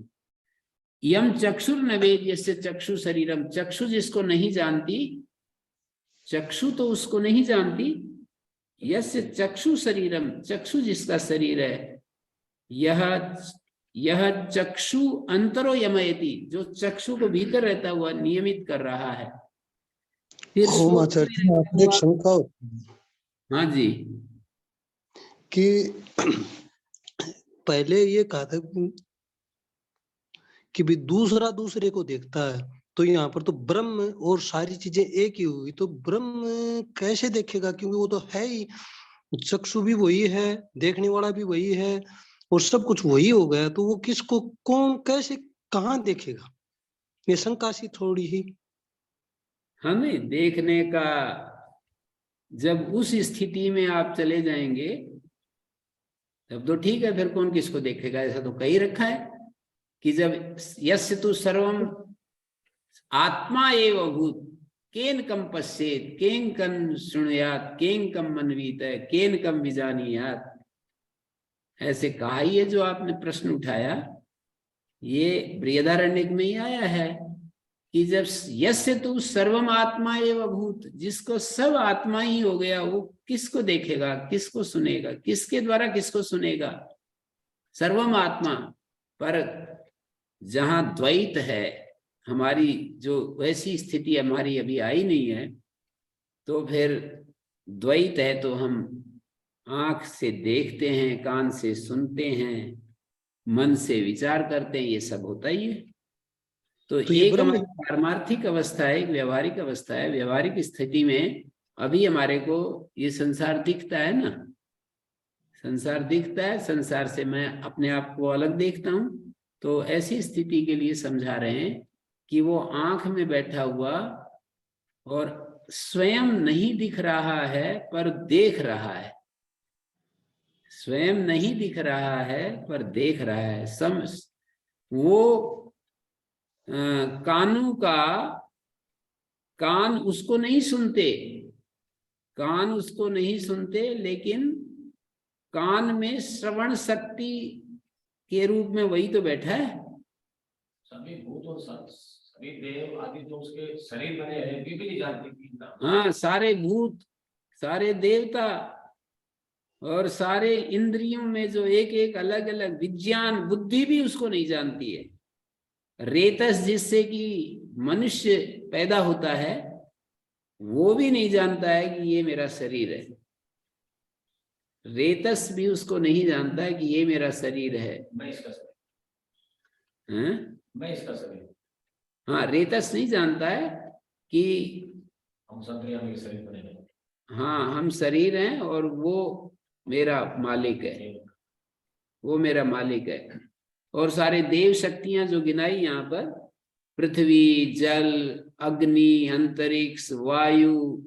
यम चक्षुर न वेद यस्य चक्षु शरीरम, चक्षु जिसको नहीं जानती, चक्षु तो उसको नहीं जानती, यस्य चक्षु शरीरम, चक्षु जिसका शरीर है, यह चक्षु अंतरो यमयति, जो चक्षु को भीतर रहता हुआ नियमित कर रहा है। फिर ओम आचार्य जी, यहाँ पर एक शंका होती है हाँ जी, कि पहले ये कहा था कि भी दूसरा दूसरे को देखता है, तो यहाँ पर तो ब्रह्म और सारी चीजें एक ही हुई, तो ब्रह्म कैसे देखेगा? क्योंकि वो तो है ही, चक्षु भी वही है, देखने वाला भी वही है, और सब कुछ वही हो गया, तो वो किसको कौन कैसे कहाँ देखेगा? ये शंका सी थोड़ी ही। हमें देखने का, जब उस स्थिति में आप चले जाएंगे तब तो ठीक है, फिर कौन किसको देखेगा? ऐसा तो कही रखा है कि जब यस्य तु सर्वम आत्मा एव भूत केन कम पश्येत केन कम शृणुयात केन कम मनवीत केन कम विजानीयात, ऐसे कहा ही है। जो आपने प्रश्न उठाया ये बृहदारण्यक में ही आया है कि जब यस्य तु सर्वम आत्मा एव भूत, जिसको सब आत्मा ही हो गया, वो किसको देखेगा, किसको सुनेगा, किसके द्वारा किसको सुनेगा? सर्वम आत्मा। पर जहां द्वैत है, हमारी जो वैसी स्थिति हमारी अभी आई नहीं है, तो फिर द्वैत है तो हम आंख से देखते हैं, कान से सुनते हैं, मन से विचार करते हैं, ये सब होता ही है। तो ये एक ब्रह्म हमारी पारमार्थिक अवस्था है, एक व्यवहारिक अवस्था है। व्यवहारिक स्थिति में अभी हमारे को ये संसार दिखता है ना, संसार दिखता है, संसार से मैं अपने आप को अलग देखता हूं। तो ऐसी स्थिति के लिए समझा रहे हैं कि वो आंख में बैठा हुआ और स्वयं नहीं दिख रहा है पर देख रहा है, स्वयं नहीं दिख रहा है पर देख रहा है। वो कानों का, कान उसको नहीं सुनते, कान उसको नहीं सुनते, लेकिन कान में श्रवण शक्ति के रूप में वही तो बैठा है। सभी भूत और सभी देव आदि जो उसके शरीर बने हैं वे भी नहीं जानते। हाँ, सारे भूत, सारे देवता और सारे इंद्रियों में जो एक एक अलग अलग विज्ञान बुद्धि भी उसको नहीं जानती है। रेतस जिससे कि मनुष्य पैदा होता है, वो भी नहीं जानता है कि ये मेरा शरीर है। रेतस भी उसको नहीं जानता है कि ये मेरा शरीर है। मैं इसका शरीर। हाँ, रेतस नहीं जानता है कि हम सब के शरीर बने हैं। हाँ, हम शरीर हैं और वो मेरा मालिक है, वो मेरा मालिक है। और सारे देव शक्तियां जो गिनाई यहाँ पर, पृथ्वी, जल, अग्नि, अंतरिक्ष, वायु,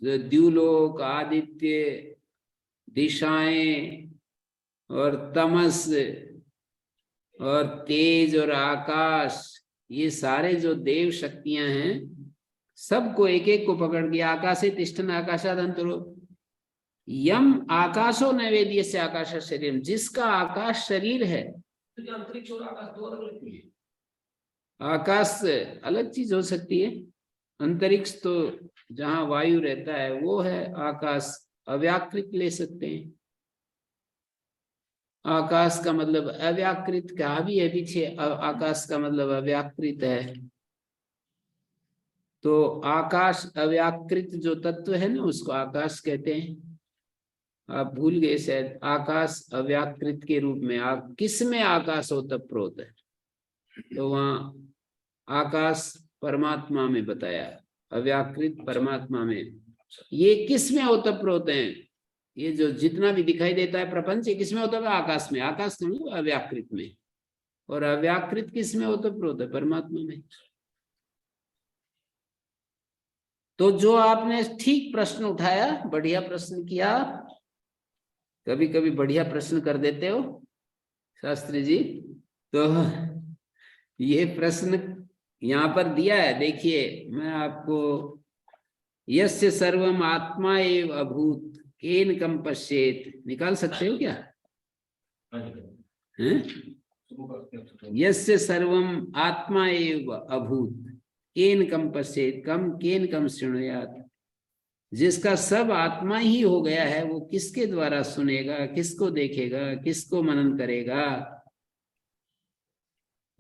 द्युलोक, आदित्य, दिशाएं और तमस और तेज और आकाश, ये सारे जो देव शक्तियां हैं, सबको एक एक को पकड़ के आकाशे तिष्ठन आकाशादंतरो यम आकाशो नैवेद्य से आकाश शरीर, जिसका आकाश शरीर है। अंतरिक्ष और आकाश दो अलग अलग चीज। आकाश अलग चीज हो सकती है, अंतरिक्ष तो जहां वायु रहता है वो है, आकाश अव्याकृत ले सकते हैं। आकाश का मतलब अव्याकृत का भी है पीछे, आकाश का मतलब अव्याकृत है। तो आकाश अव्याकृत जो तत्व है ना, उसको आकाश कहते हैं। आप भूल गए शायद, आकाश अव्याकृत के रूप में किस में आकाश ओतप्रोत है, तो वहां आकाश परमात्मा में बताया, अव्याकृत परमात्मा में। ये किस में ओतप्रोत है? ये जो जितना भी दिखाई देता है प्रपंच, ये किस में होता है? आकाश में। आकाश मतलब अव्याकृत में, और अव्याकृत किस में ओतप्रोत है? परमात्मा में। तो जो आपने ठीक प्रश्न उठाया, बढ़िया प्रश्न किया, कभी कभी बढ़िया प्रश्न कर देते हो शास्त्री जी। तो ये प्रश्न यहाँ पर दिया है, देखिए मैं आपको, यस्य सर्वम आत्मा एव अभूत, केन कम पश्येत, निकाल सकते हो क्या? हाँ जी, हैं? शुरू करते हैं तो यस्य सर्वम आत्मा एव अभूत केन कम पश्येत कम केन कम शृणुयात, जिसका सब आत्मा ही हो गया है वो किसके द्वारा सुनेगा, किसको देखेगा, किसको मनन करेगा।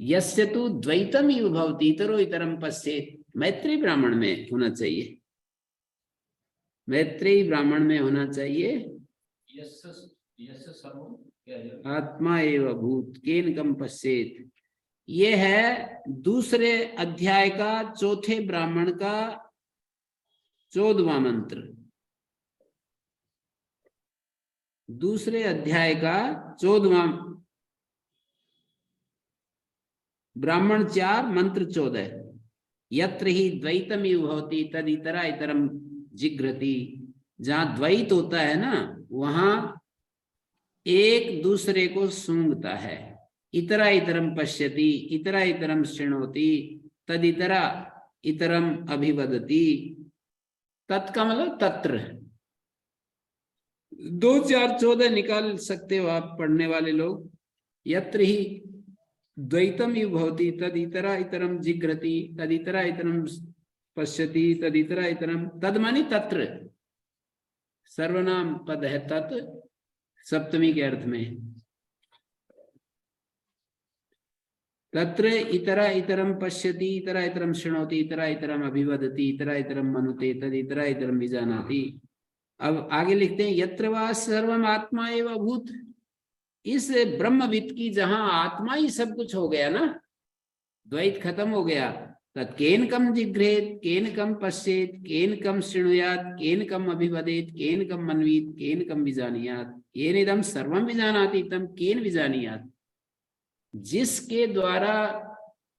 यस्य तु द्वैतम इव भवति इतरो इतरम पश्येत, मैत्रेयी ब्राह्मण में होना चाहिए, मैत्रेयी ब्राह्मण में होना चाहिए। यस्य सर्वम क्या है? आत्मा एव भूत केन कम पश्येत, ये है दूसरे अध्याय का चौथे ब्राह्मण का 14वां मंत्र, दूसरे अध्याय का 14वां ब्राह्मण 4 मंत्र 14। यत्र ही द्वैतमिव भवति तद इतरा इतरम जिघ्रति, जहां द्वैत होता है ना वहां एक दूसरे को सूंघता है। इतरा इतरम पश्यति इतरा इतरम शृणोति तद इतरा इतरम अभिवदति, तत्का मतलब तत्र। 2 4 14 निकाल सकते हो आप पढ़ने वाले लोग। यत्र ही द्वैतम इव भवति तद इतरा इतरम जिघ्रति तद इतरा इतरम पश्यति तद इतरा इतरम, तद मानी तत्र, सर्वनाम पद है तत् सप्तमी के अर्थ में। तत्र इतरा इतरम पश्यति इतरा इतरम शृणोति इतरा इतरम अभिवदति इतरा इतरम मनुते तद इतरा इतरम विजानाति। अब आगे लिखते हैं यत्र वा सर्वम आत्मा एव अभूत, इस ब्रह्मविद की जहां आत्मा ही सब कुछ हो गया ना, द्वैत खत्म हो गया, तत् केन कम जिघ्रेत केन कम पश्येत केन कम शृणुयात केन कम अभिवदेत केन कम मन्वीत केन कम विजानीयात, येन इदं सर्वं विजानाति तं केन विजानीयात। जिसके द्वारा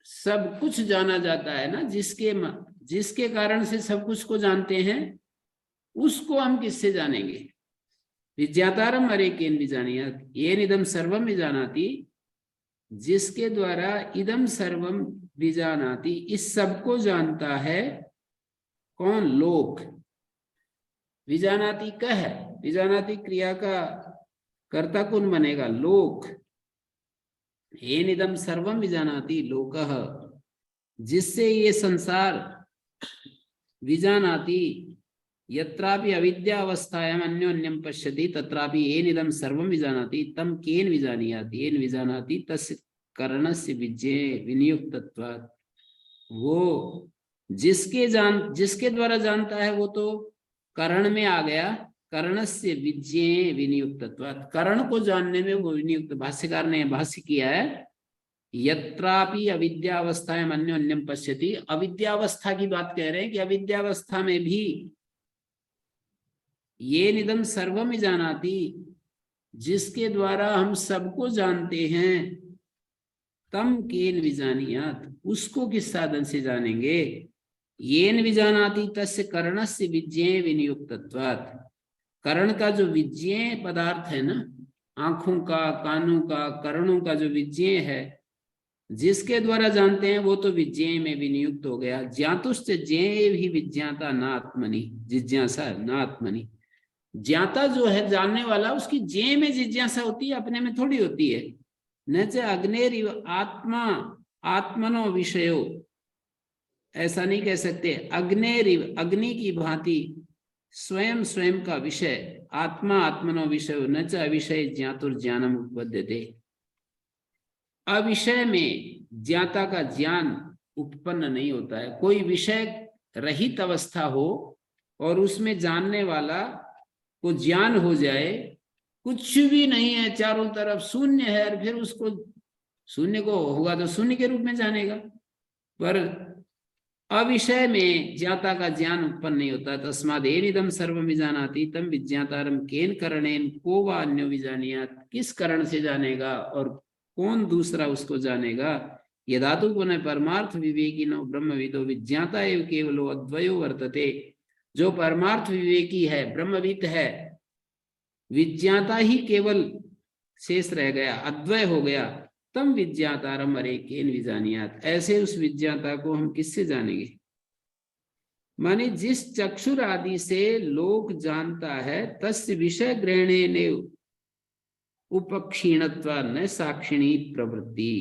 सब कुछ जाना जाता है ना, जिसके कारण से सब कुछ को जानते हैं, उसको हम किससे जानेंगे? विज्ञातारम अरे केन विजानीयात, येन इदं सर्वं विजानाति, जिसके द्वारा इदम सर्वम विजानाति, इस सब को जानता है कौन? लोक। विजानाति का है, विजानाति क्रिया का कर्ता कौन बनेगा? लोक। येन इदम सर्वम विजानाति लोकः, जिससे ये संसार विजानाति, यत्रापि अविद्यावस्थायाम अन्योन्यम पश्यति तत्रापि येन इदं सर्वं विजानाति तं केन विजानीयात्, येन विजानाति तस्य करणस्य विज्ञे विनियुक्तत्वात्। वो जिसके द्वारा जानता है वो तो करण में आ गया, करणस्य विज्ञे विनियुक्तत्वात्, करण को जानने में वो विनियुक्त। भाष्यकार ने भाष्य किया है यत्रापि अविद्यावस्थायाम अन्योन्यम पश्यति, अविद्यावस्था की बात कह रहे हैं कि अविद्यावस्था में भी ये निदम सर्वम जानाति, जिसके द्वारा हम सबको जानते हैं, तम केन विजानीयात, उसको किस साधन से जानेंगे? येन विजानाति तस्य करणस्य विज्ञेय विनियुक्तत्वात्, करण का जो विज्ञेय पदार्थ है ना, आंखों का, कानों का, करणों का जो विज्ञेय है, जिसके द्वारा जानते हैं वो तो विज्ञेय में विनियुक्त हो गया। ज्ञातुश्च ज्ञेय ही विज्ञाता न आत्मनि, जिज्ञासा न आत्मनि। ज्ञाता जो है जानने वाला, उसकी ज्ञेय में जिज्ञासा होती है, अपने में थोड़ी होती है। न च अग्नेरिव आत्मा आत्मनो विषयो, ऐसा नहीं कह सकते। अग्नेरिव, अग्नि की भांति स्वयं स्वयं का विषय, आत्मा आत्मनो विषयो न च अविषय ज्ञातुर्ज्ञानम उपपद्यते। अविषय में ज्ञाता का ज्ञान उत्पन्न नहीं होता है। कोई विषय रहित अवस्था हो और उसमें जानने वाला को ज्ञान हो जाए, कुछ भी नहीं है, चारों तरफ शून्य है, और फिर उसको शून्य को होगा तो शून्य के रूप में जानेगा। पर अविषय में ज्ञाता का ज्ञान उत्पन्न नहीं होता। तस्माद् येनिदं सर्वं विजानाति तम विज्ञातारम केन करणेन को वा अन्यो विजानीयात्, किस कारण से जानेगा और कौन दूसरा उसको जानेगा? यदातु पुनः परमार्थ विवेकिनो ब्रह्मविदो विज्ञाता एव केवलो अद्वयो वर्तते। जो परमार्थ विवेकी है, ब्रह्मविद है, विज्ञाता ही केवल शेष रह गया, अद्वय हो गया। तम विज्ञातारम अरे केन विजानीयात्, ऐसे उस विज्ञाता को हम किससे जानेंगे? माने जिस चक्षुर आदि से लोक जानता है तस्य विषय ग्रहणे उपक्षीणत्वा न साक्षिणी प्रवृत्ति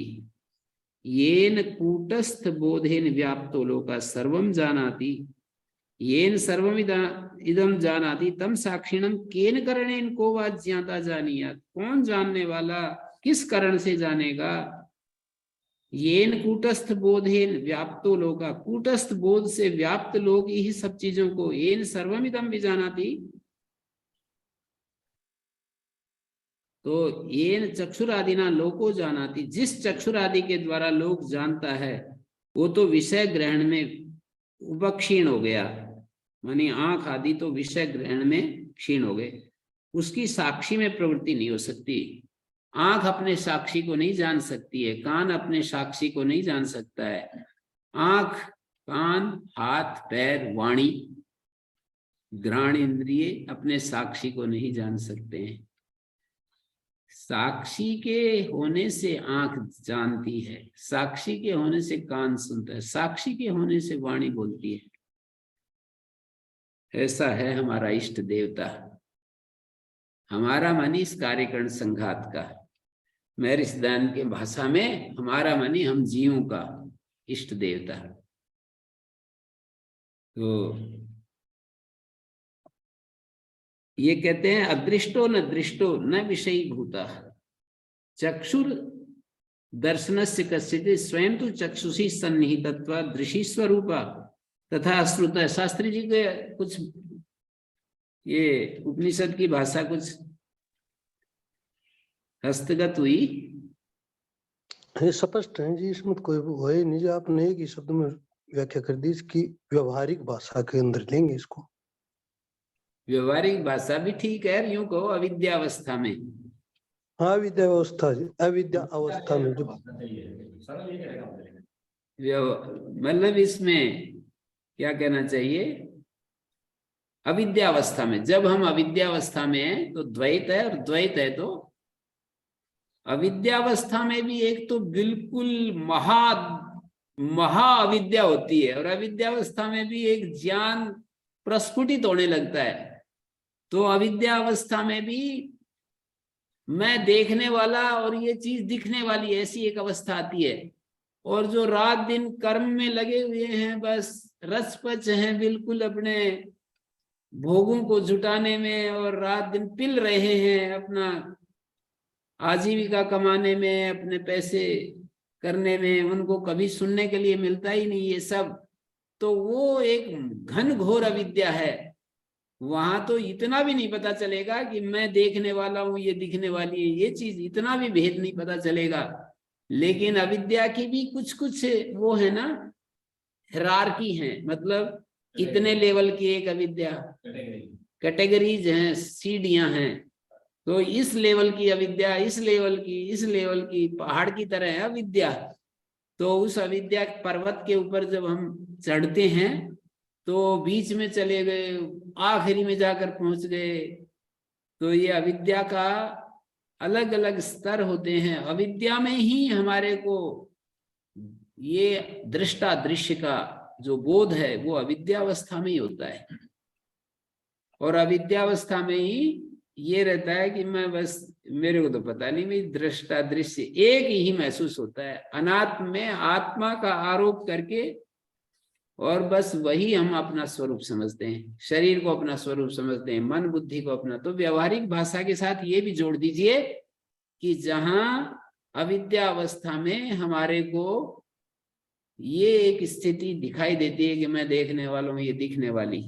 येन कूटस्थ बोधेन व्याप्तो लोका सर्वं जानाति येन इदम जानाति तम साक्षिणम केन करणेन को वा ज्ञाता जानीयात। कौन जानने वाला किस कारण से जानेगा। येन कूटस्थ बोधेन व्याप्तो लोका, कूटस्थ बोध से व्याप्त लोग ही सब चीजों को, येन सर्वमिदम भी जानाति, तो येन चक्षुरादिना लोको जानाति, जिस चक्षुरादि के द्वारा लोग जानता है वो तो विषय ग्रहण में उपक्षीण हो गया, मानी आंख आदि तो विषय ग्रहण में क्षीण हो गए, उसकी साक्षी में प्रवृत्ति नहीं हो सकती। आंख अपने साक्षी को नहीं जान सकती है, कान अपने साक्षी को नहीं जान सकता है। आंख, कान, हाथ, पैर, वाणी, घ्राण इंद्रिय अपने साक्षी को नहीं जान सकते हैं। साक्षी के होने से आंख जानती है, साक्षी के होने से कान सुनता है, साक्षी के होने से वाणी बोलती है। ऐसा है हमारा इष्ट देवता, हमारा मन इस कार्यकरण संघात का, महर्षि दयानंद के भाषा में हमारा मनी हम जीवों का इष्ट देवता। तो ये कहते हैं अदृष्टो न दृष्टो न विषयी भूता चक्षुर दर्शनस्य कस्यचित् स्वयं तो चक्षुषी सन्निहितत्वा दृशी स्वरूपा तथा श्रुत। शास्त्री जी के कुछ ये उपनिषद की भाषा कुछ हस्तगत हुई। ये स्पष्ट है जी, इसमें कोई वो है नहीं जी, आपने एक ही शब्द में व्याख्या कर दी इसकी, व्यवहारिक भाषा के अंदर लेंगे इसको। व्यवहारिक भाषा भी ठीक है, यूं कहो अविद्यावस्था में। हाँ विद्या अवस्था, अविद्या अवस्था में जो मतलब इसमें क्या कहना चाहिए, अविद्यावस्था में, जब हम अविद्यावस्था में हैं तो द्वैत है, और द्वैत है तो अविद्यावस्था में भी एक तो बिल्कुल महा अविद्या होती है, और अविद्यावस्था में भी एक ज्ञान प्रस्फुटित होने लगता है। तो अविद्यावस्था में भी मैं देखने वाला और ये चीज दिखने वाली ऐसी एक अवस्था आती है। और जो रात दिन कर्म में लगे हुए हैं, बस रसपच हैं बिल्कुल अपने भोगों को जुटाने में, और रात दिन पिल रहे हैं अपना आजीविका कमाने में, अपने पैसे करने में, उनको कभी सुनने के लिए मिलता ही नहीं ये सब। तो वो एक घन घोर अविद्या है। वहां तो इतना भी नहीं पता चलेगा कि मैं देखने वाला हूं, ये दिखने वाली है, ये चीज इतना भी भेद नहीं पता चलेगा। लेकिन अविद्या की भी कुछ कुछ वो है ना, हिरार्की है, मतलब इतने लेवल की एक अविद्या, कैटेगरीज हैं, सीढ़ियां हैं। तो इस लेवल की अविद्या, इस लेवल की पहाड़ की तरह है अविद्या। तो उस अविद्या पर्वत के ऊपर जब हम चढ़ते हैं तो बीच में चले गए, आखिरी में जाकर पहुंच गए। तो ये अविद्या का अलग अलग स्तर होते हैं। अविद्या में ही हमारे को ये दृष्टा दृश्य का जो बोध है वो अविद्यावस्था में ही होता है। और अविद्यावस्था में ही ये रहता है कि मैं बस, मेरे को तो पता नहीं, मेरी दृष्टा दृश्य एक ही महसूस होता है। अनात्म में आत्मा का आरोप करके, और बस वही हम अपना स्वरूप समझते हैं, शरीर को अपना स्वरूप समझते हैं, मन बुद्धि को अपना। तो व्यवहारिक भाषा के साथ ये भी जोड़ दीजिए कि जहां अविद्या अवस्था में हमारे को ये एक स्थिति दिखाई देती है कि मैं देखने वाला हूं, ये दिखने वाली।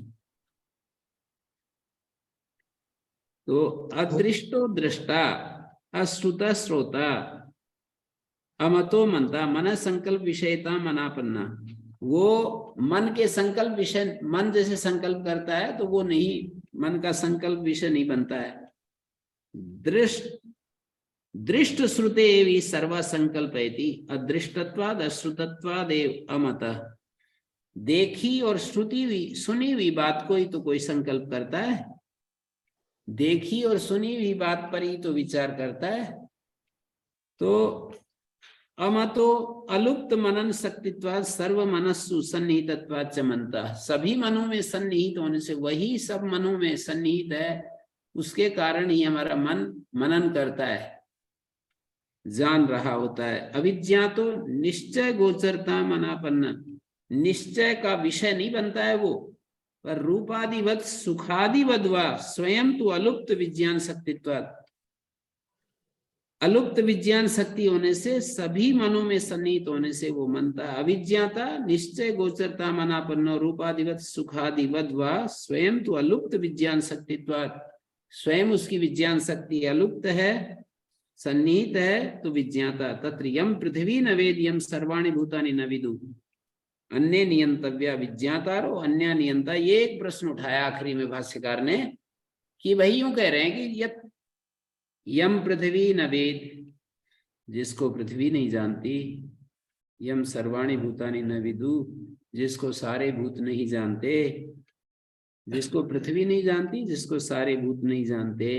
तो अदृष्टो दृष्टा, अश्रुता श्रोता, अमतो मनता, मन संकल्प विषयता मनापन्ना। वो मन के संकल्प विषय, मन जैसे संकल्प करता है तो वो नहीं, मन का संकल्प विषय नहीं बनता है। दृष्ट श्रुते एवं सर्वा संकल्पयति, अदृष्टत्वाद अश्रुतत्वादेव अमत। देखी और श्रुति हुई सुनी हुई बात को ही तो कोई संकल्प करता है, देखी और सुनी हुई बात पर ही तो विचार करता है। तो अमतो अलुप्त मनन शक्तित्वात् सर्व मनस्सु सन्निहितत्वात् च मनता। सभी मनों में सन्निहित होने से, वही सब मनों में सन्निहित है, उसके कारण ही हमारा मन मनन करता है, जान रहा होता है। अविद्या तो निश्चय गोचरता मनापन्न, निश्चय का विषय नहीं बनता है वो, पर रूपादिवत सुखादिवद वा स्वयं तो अलुप्त विज्ञान शक्तित्वात्, अलुप्त विज्ञान शक्ति होने से, सभी मनों में सन्निहित होने से वो मनता। अविज्ञाता निश्चय गोचरता मनापन्नो रूपादिवत सुखादिवद वा स्वयं तो अलुप्त विज्ञान शक्तित्वात्, स्वयं उसकी विज्ञान शक्ति अलुप्त है, सन्निहित है, तो विज्ञाता। तत्र यम पृथ्वी न वेद यम सर्वाणि भूतानि न विदु अन्य नियंतव्या विज्ञातारो अन्य नियंता। ये एक प्रश्न उठाया आखिरी में भाष्यकार ने कि भाई यूं कह रहे हैं कि यत यम पृथ्वी न वेद, जिसको पृथ्वी नहीं जानती, यम सर्वाणि भूतानि न विदु, जिसको सारे भूत नहीं जानते, जिसको पृथ्वी नहीं जानती, जिसको सारे भूत नहीं जानते,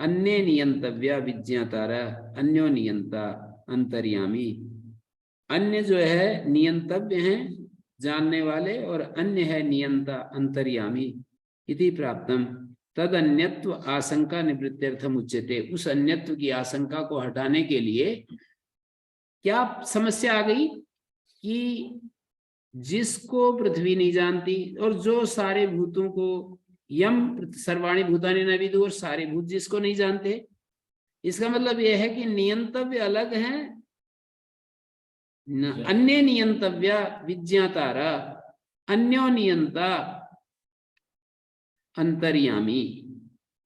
अन्य नियंतव्या विज्ञातारा, अन्यो नियंता अंतर्यामी। अन्य जो है नियंतव्य हैं जानने वाले, और अन्य है नियंता अंतर्यामी। इति प्राप्तम तद अन्यत्व आशंका निवृत्त्यर्थम उच्यते। उस अन्यत्व की आशंका को हटाने के लिए क्या समस्या आ गई कि जिसको पृथ्वी नहीं जानती और जो सारे भूतों को, यम सर्वाणि भूतानि न विदु, और सारे भूत जिसको नहीं जानते, इसका मतलब यह है कि नियंतव्य अलग है, अन्य नियंतव्य विज्ञातारा, अन्यो नियंता अंतर्यामी।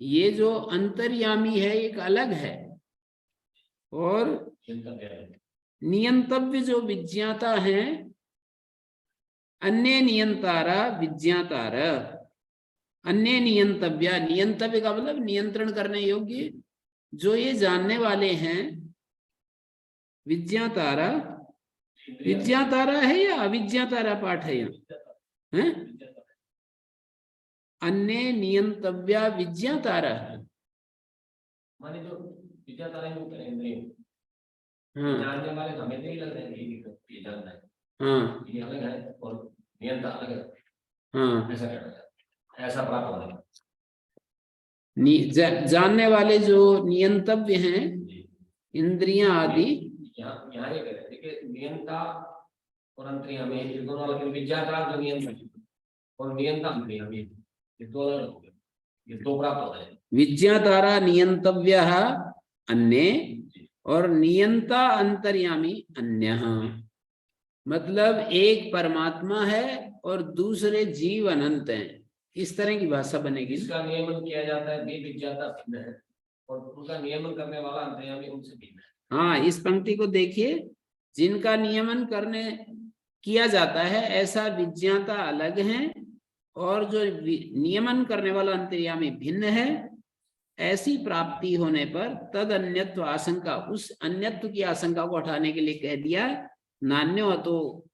ये जो अंतर्यामी है एक अलग है, और नियंतव्य जो विज्ञाता है, अन्य नियंतारा विज्ञातारा, अन्य नियंतव्य, नियंतव्य का मतलब नियंत्रण करने योग्य, जो ये जानने वाले हैं, विज्ञातारा, विज्ञातारा है या अविज्ञातारा पाठ है यहाँ है? अन्य नियंतव्या विज्ञातारा, माने जो विज्ञातारा है इंद्रिय, हाँ जानने वाले हमें नहीं लग रहा है ये जानना है, हाँ ये अलग है और नियंता अलग है, हाँ। ऐसा कहना है, ऐसा प्राप्त होना है। जानने वाले जो नियंतव्य हैं, इंद्रियां आदि, यहाँ यहाँ ये कह रहे हैं कि नियंता और अंतर्यामी, ये दोनों अलग हैं। विज्ञाता जो नियंता और नियंता अंतर्यामी, ये दो अलग हो गए, ये दो प्राप्त हो गए। विज्ञातारा नियंतव्य अन्य और नियंता अंतर्यामी अन्य। मतलब एक परमात्मा है और दूसरे जीव अनंत हैं, इस तरह की भाषा बनेगी। इसका नियमन किया जाता है, वे विज्ञाता भिन्न है और उनका नियमन करने वाला अंतर्यामी उनसे भिन्न है। हाँ, इस पंक्ति को देखिए, जिनका नियमन करने किया जाता है ऐसा विज्ञाता अलग हैं, और जो नियमन करने वाला अंतर्यामी भिन्न है। ऐसी प्राप्ति होने पर तद अन्यत्व आशंका, उस अन्यत्व की आशंका को हटाने के लिए कह दिया नान्यो अतो,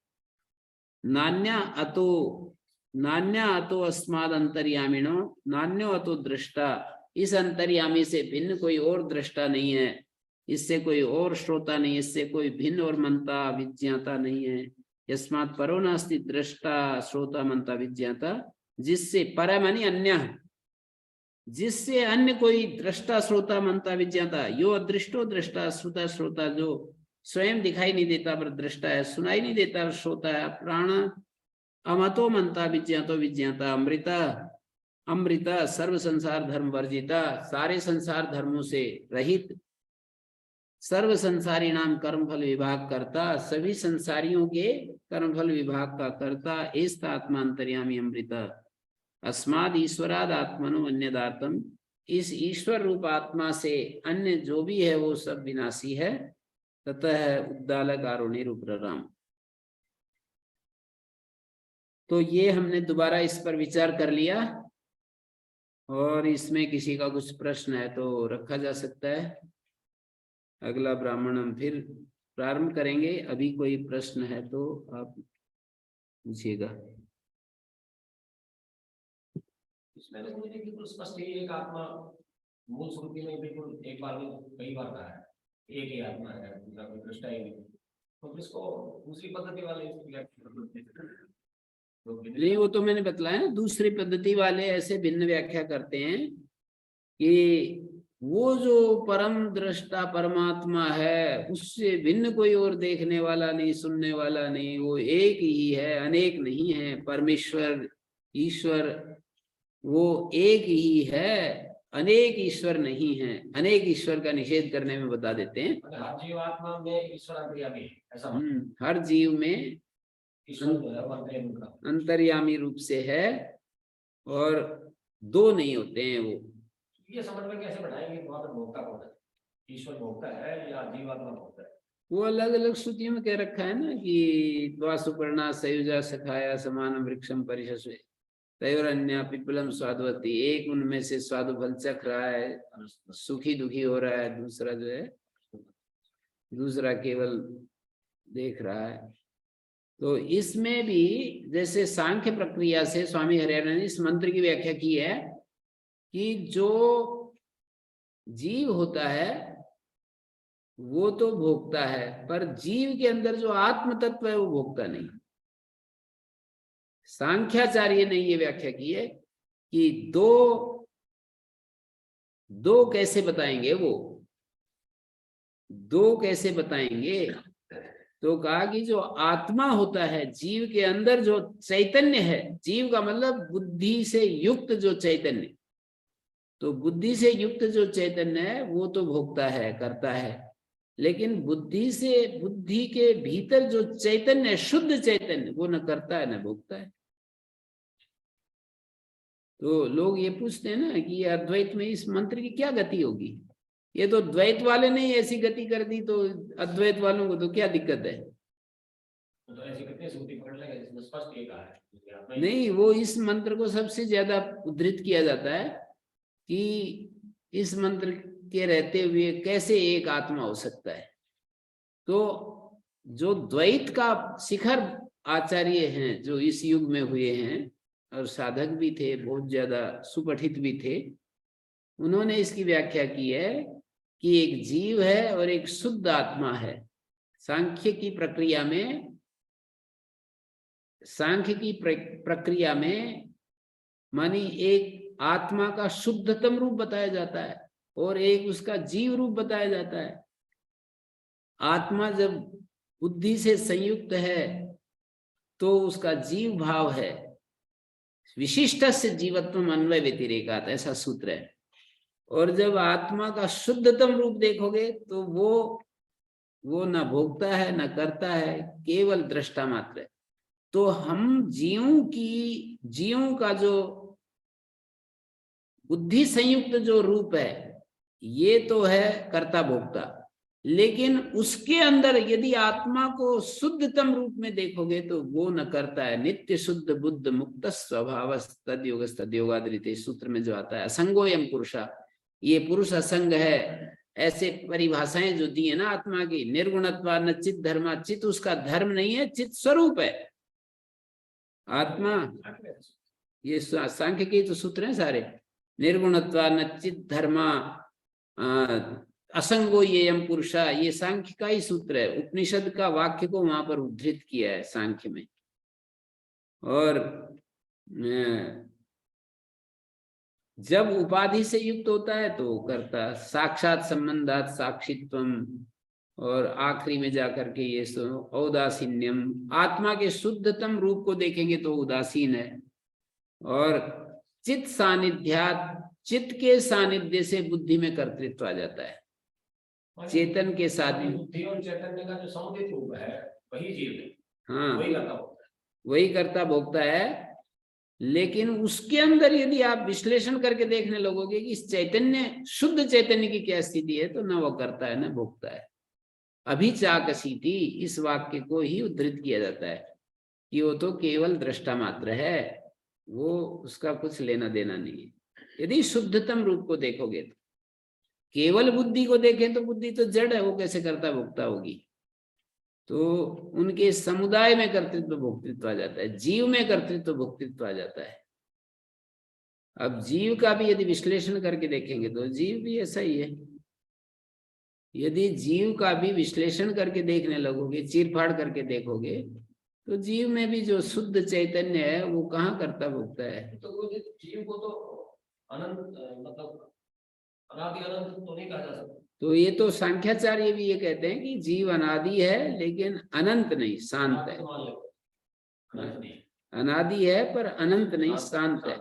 नान्या अतो, नान्या अतो अस्माद अंतर्यामिनो, नान्यो अतो दृष्टा। इस अंतर्यामी से भिन्न कोई और दृष्टा नहीं है, इससे कोई और श्रोता नहीं, इससे कोई भिन्न और मनता विज्ञाता नहीं है। यस्मात् परो नास्ति दृष्टा श्रोता मनता विज्ञाता, जिससे पर मानी अन्य, जिससे अन्य कोई दृष्टा श्रोता मनता विज्ञाता। यो अदृष्टो दृष्टा श्रोता, श्रोता जो स्वयं दिखाई नहीं देता पर दृष्टा है, सुनाई नहीं देता पर श्रोता है। प्राण अमतो मनता विज्ञातो विज्ञाता, अमृता अमृता सर्व संसार धर्म वर्जिता, सारे संसार धर्मों से रहित, सर्व संसारी नाम कर्मफल विभाग करता, सभी संसारियों के कर्मफल विभाग का करता। एस्त आत्मा अंतर्यामी अमृता अस्माद ईश्वराद आत्मनो अन्यदातम, इस ईश्वर रूप आत्मा से अन्य जो भी है वो सब विनाशी है। ततः उद्दालक आरोणी रूपराम। तो ये हमने दोबारा इस पर विचार कर लिया, और इसमें किसी का कुछ प्रश्न है तो रखा जा सकता है। अगला ब्राह्मण हम फिर प्रारंभ करेंगे। अभी कोई प्रश्न है तो आप पूछिएगा। इसमें तो मुझे बिल्कुल स्पष्ट है, एक आत्मा मूल श्रुति में बिल्कुल एक बार में कई बार कहा है, एक ही आत्मा है, दूसरा कोई दृष्टा ही नहीं, तो इसको दूसरी पद्धति वाले इसकी व्याख्या करते हैं। नहीं, वो तो मैंने बतलाया ना, दूसरी पद्धति वाले ऐसे भिन्न व्याख्या करते हैं कि वो जो परम दृष्टा परमात्मा है उससे भिन्न कोई और देखने वाला नहीं, सुनने वाला नहीं, वो एक ही है, अनेक नहीं है। परमेश्वर ईश्वर वो एक ही है, अनेक ईश्वर नहीं है। अनेक ईश्वर का निषेध करने में बता देते हैं हर जीवात्मा में ईश्वर अंतर्यामी है, ऐसा मतलब हर जीव में ईश्वर जो है वो अंतर्यामी का अंतर्यामी रूप से है और दो नहीं होते हैं वो। ये समझ में कैसे बढ़ाएंगे वहां पर भोक्ता कौन है, ईश्वर भोक्ता है या जीवात्मा भोक्ता है? वो अलग अलग श्रुतियों में कह रखा है ना कि द्वा सुपर्णा सयुजा सखाया समानम वृक्षम परिशस्वे तयोरन्या पिपलम स्वादवती। एक उनमें से स्वादु फल चख रहा है, सुखी दुखी हो रहा है, दूसरा जो है दूसरा केवल देख रहा है। तो इसमें भी जैसे सांख्य प्रक्रिया से स्वामी हरियाणा ने इस मंत्र की व्याख्या की है कि जो जीव होता है वो तो भोगता है, पर जीव के अंदर जो आत्म तत्व है वो भोगता नहीं। सांख्याचार्य ने ये व्याख्या की है कि दो कैसे बताएंगे, वो दो कैसे बताएंगे? तो कहा कि जो आत्मा होता है, जीव के अंदर जो चैतन्य है, जीव का मतलब बुद्धि से युक्त जो चैतन्य, तो बुद्धि से युक्त जो चैतन्य है वो तो भोगता है, करता है। लेकिन बुद्धि के भीतर जो चैतन्य है, शुद्ध चैतन्य, वो न करता है न भोगता है। तो लोग ये पूछते हैं ना कि अद्वैत में इस मंत्र की क्या गति होगी? ये तो द्वैत वाले ने ऐसी गति कर दी, तो अद्वैत वालों को तो क्या दिक्कत है? तो ऐसी कितनी श्रुति पढ़ लेंगे जिसमें स्पष्ट ये कहा है? नहीं, वो इस मंत्र को सबसे ज्यादा उद्धृत किया जाता है कि इस मंत्र के रहते हुए कैसे एक आत्मा हो सकता है। तो जो द्वैत का शिखर आचार्य हैं, जो इस युग में हुए हैं और साधक भी थे, बहुत ज्यादा सुपठित भी थे, उन्होंने इसकी व्याख्या की है कि एक जीव है और एक शुद्ध आत्मा है। सांख्य की प्रक्रिया में मानी एक आत्मा का शुद्धतम रूप बताया जाता है और एक उसका जीव रूप बताया जाता है। आत्मा जब बुद्धि से संयुक्त है तो उसका जीव भाव है, विशिष्ट से जीवत्व अन्वय व्यतिरेकात, ऐसा सूत्र है। और जब आत्मा का शुद्धतम रूप देखोगे तो वो न भोगता है न करता है, केवल दृष्टा मात्र है। तो हम जीवों का जो बुद्धि संयुक्त जो रूप है ये तो है कर्ता भोक्ता, लेकिन उसके अंदर यदि आत्मा को शुद्धतम रूप में देखोगे तो वो न करता है। नित्य शुद्ध बुद्ध मुक्त स्वभाव तद्योगादृते सूत्र में जो आता है, असंगोयम पुरुषा, ये पुरुष असंग है, ऐसे परिभाषाएं जो दी है ना आत्मा की। निर्गुणत्वा न चित धर्मा, चित उसका धर्म नहीं है, चित स्वरूप है आत्मा। ये सांख्य के तो सूत्र हैं सारे। निर्गुणत्वा न चित धर्मा असंगो येयम पुरुषा, ये सांख्य का ही सूत्र है। उपनिषद का वाक्य को वहां पर उद्धृत किया है सांख्य में। और जब उपाधि से युक्त होता है तो करता साक्षात संबंधात साक्षित्वम, और आखिरी में जाकर के ये औदासीन्यम, आत्मा के शुद्धतम रूप को देखेंगे तो उदासीन है। और चित्त सानिध्यात, चित्त के सानिध्य से बुद्धि में कर्तृत्व आ जाता है, चेतन के साथ। बुद्धि और चैतन्य का जो समुदित रूप है वही जीव है। हाँ, वही करता भोगता है। लेकिन उसके अंदर यदि आप विश्लेषण करके देखने लगोगे कि इस चैतन्य, शुद्ध चैतन्य की क्या स्थिति है, तो न वो करता है न भोगता है। अभिचाकसीति, इस वाक्य को ही उद्धृत किया जाता है कि वो तो केवल दृष्टा मात्र है, वो उसका कुछ लेना देना नहीं है। यदि शुद्धतम रूप को देखोगे तो, केवल बुद्धि को देखें तो बुद्धि तो जड़ है, वो कैसे करता भोक्ता होगी। तो उनके समुदाय में कर्तृत्व भोक्तृत्व आ जाता है, जीव में कर्तृत्व भोक्तृत्व आ जाता है। अब जीव का भी यदि विश्लेषण करके देखेंगे तो जीव भी ऐसा ही है। यदि जीव का भी विश्लेषण करके देखने लगोगे, चीरफाड़ करके देखोगे, तो जीव में भी जो शुद्ध चैतन्य है वो कहाँ करता भुगता है। तो वो जीव को तो अनंत मतलब अनादि अनंत तो नहीं कहा जा सकता। तो ये तो सांख्याचार्य भी ये कहते हैं कि जीव अनादि है लेकिन अनंत नहीं, शांत है। अनंत नहीं। अनादि है पर अनंत नहीं, शांत है।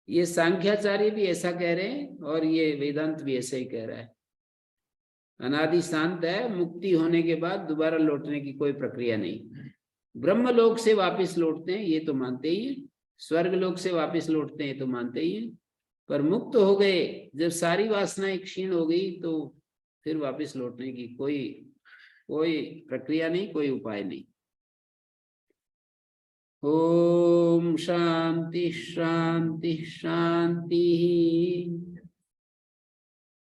ये सांख्याचार्य भी ऐसा कह रहे हैं और ये वेदांत भी ऐसा ही कह रहा है। अनादि शांत है, मुक्ति होने के बाद दोबारा लौटने की कोई प्रक्रिया नहीं। ब्रह्मलोक से वापस लौटते हैं ये तो मानते ही हैं, स्वर्ग लोक से वापस लौटते हैं तो मानते ही हैं, पर मुक्त हो गए जब सारी वासनाएं क्षीण हो गई तो फिर वापस लौटने की कोई प्रक्रिया नहीं, कोई उपाय नहीं। ओम शांति शांति शांति।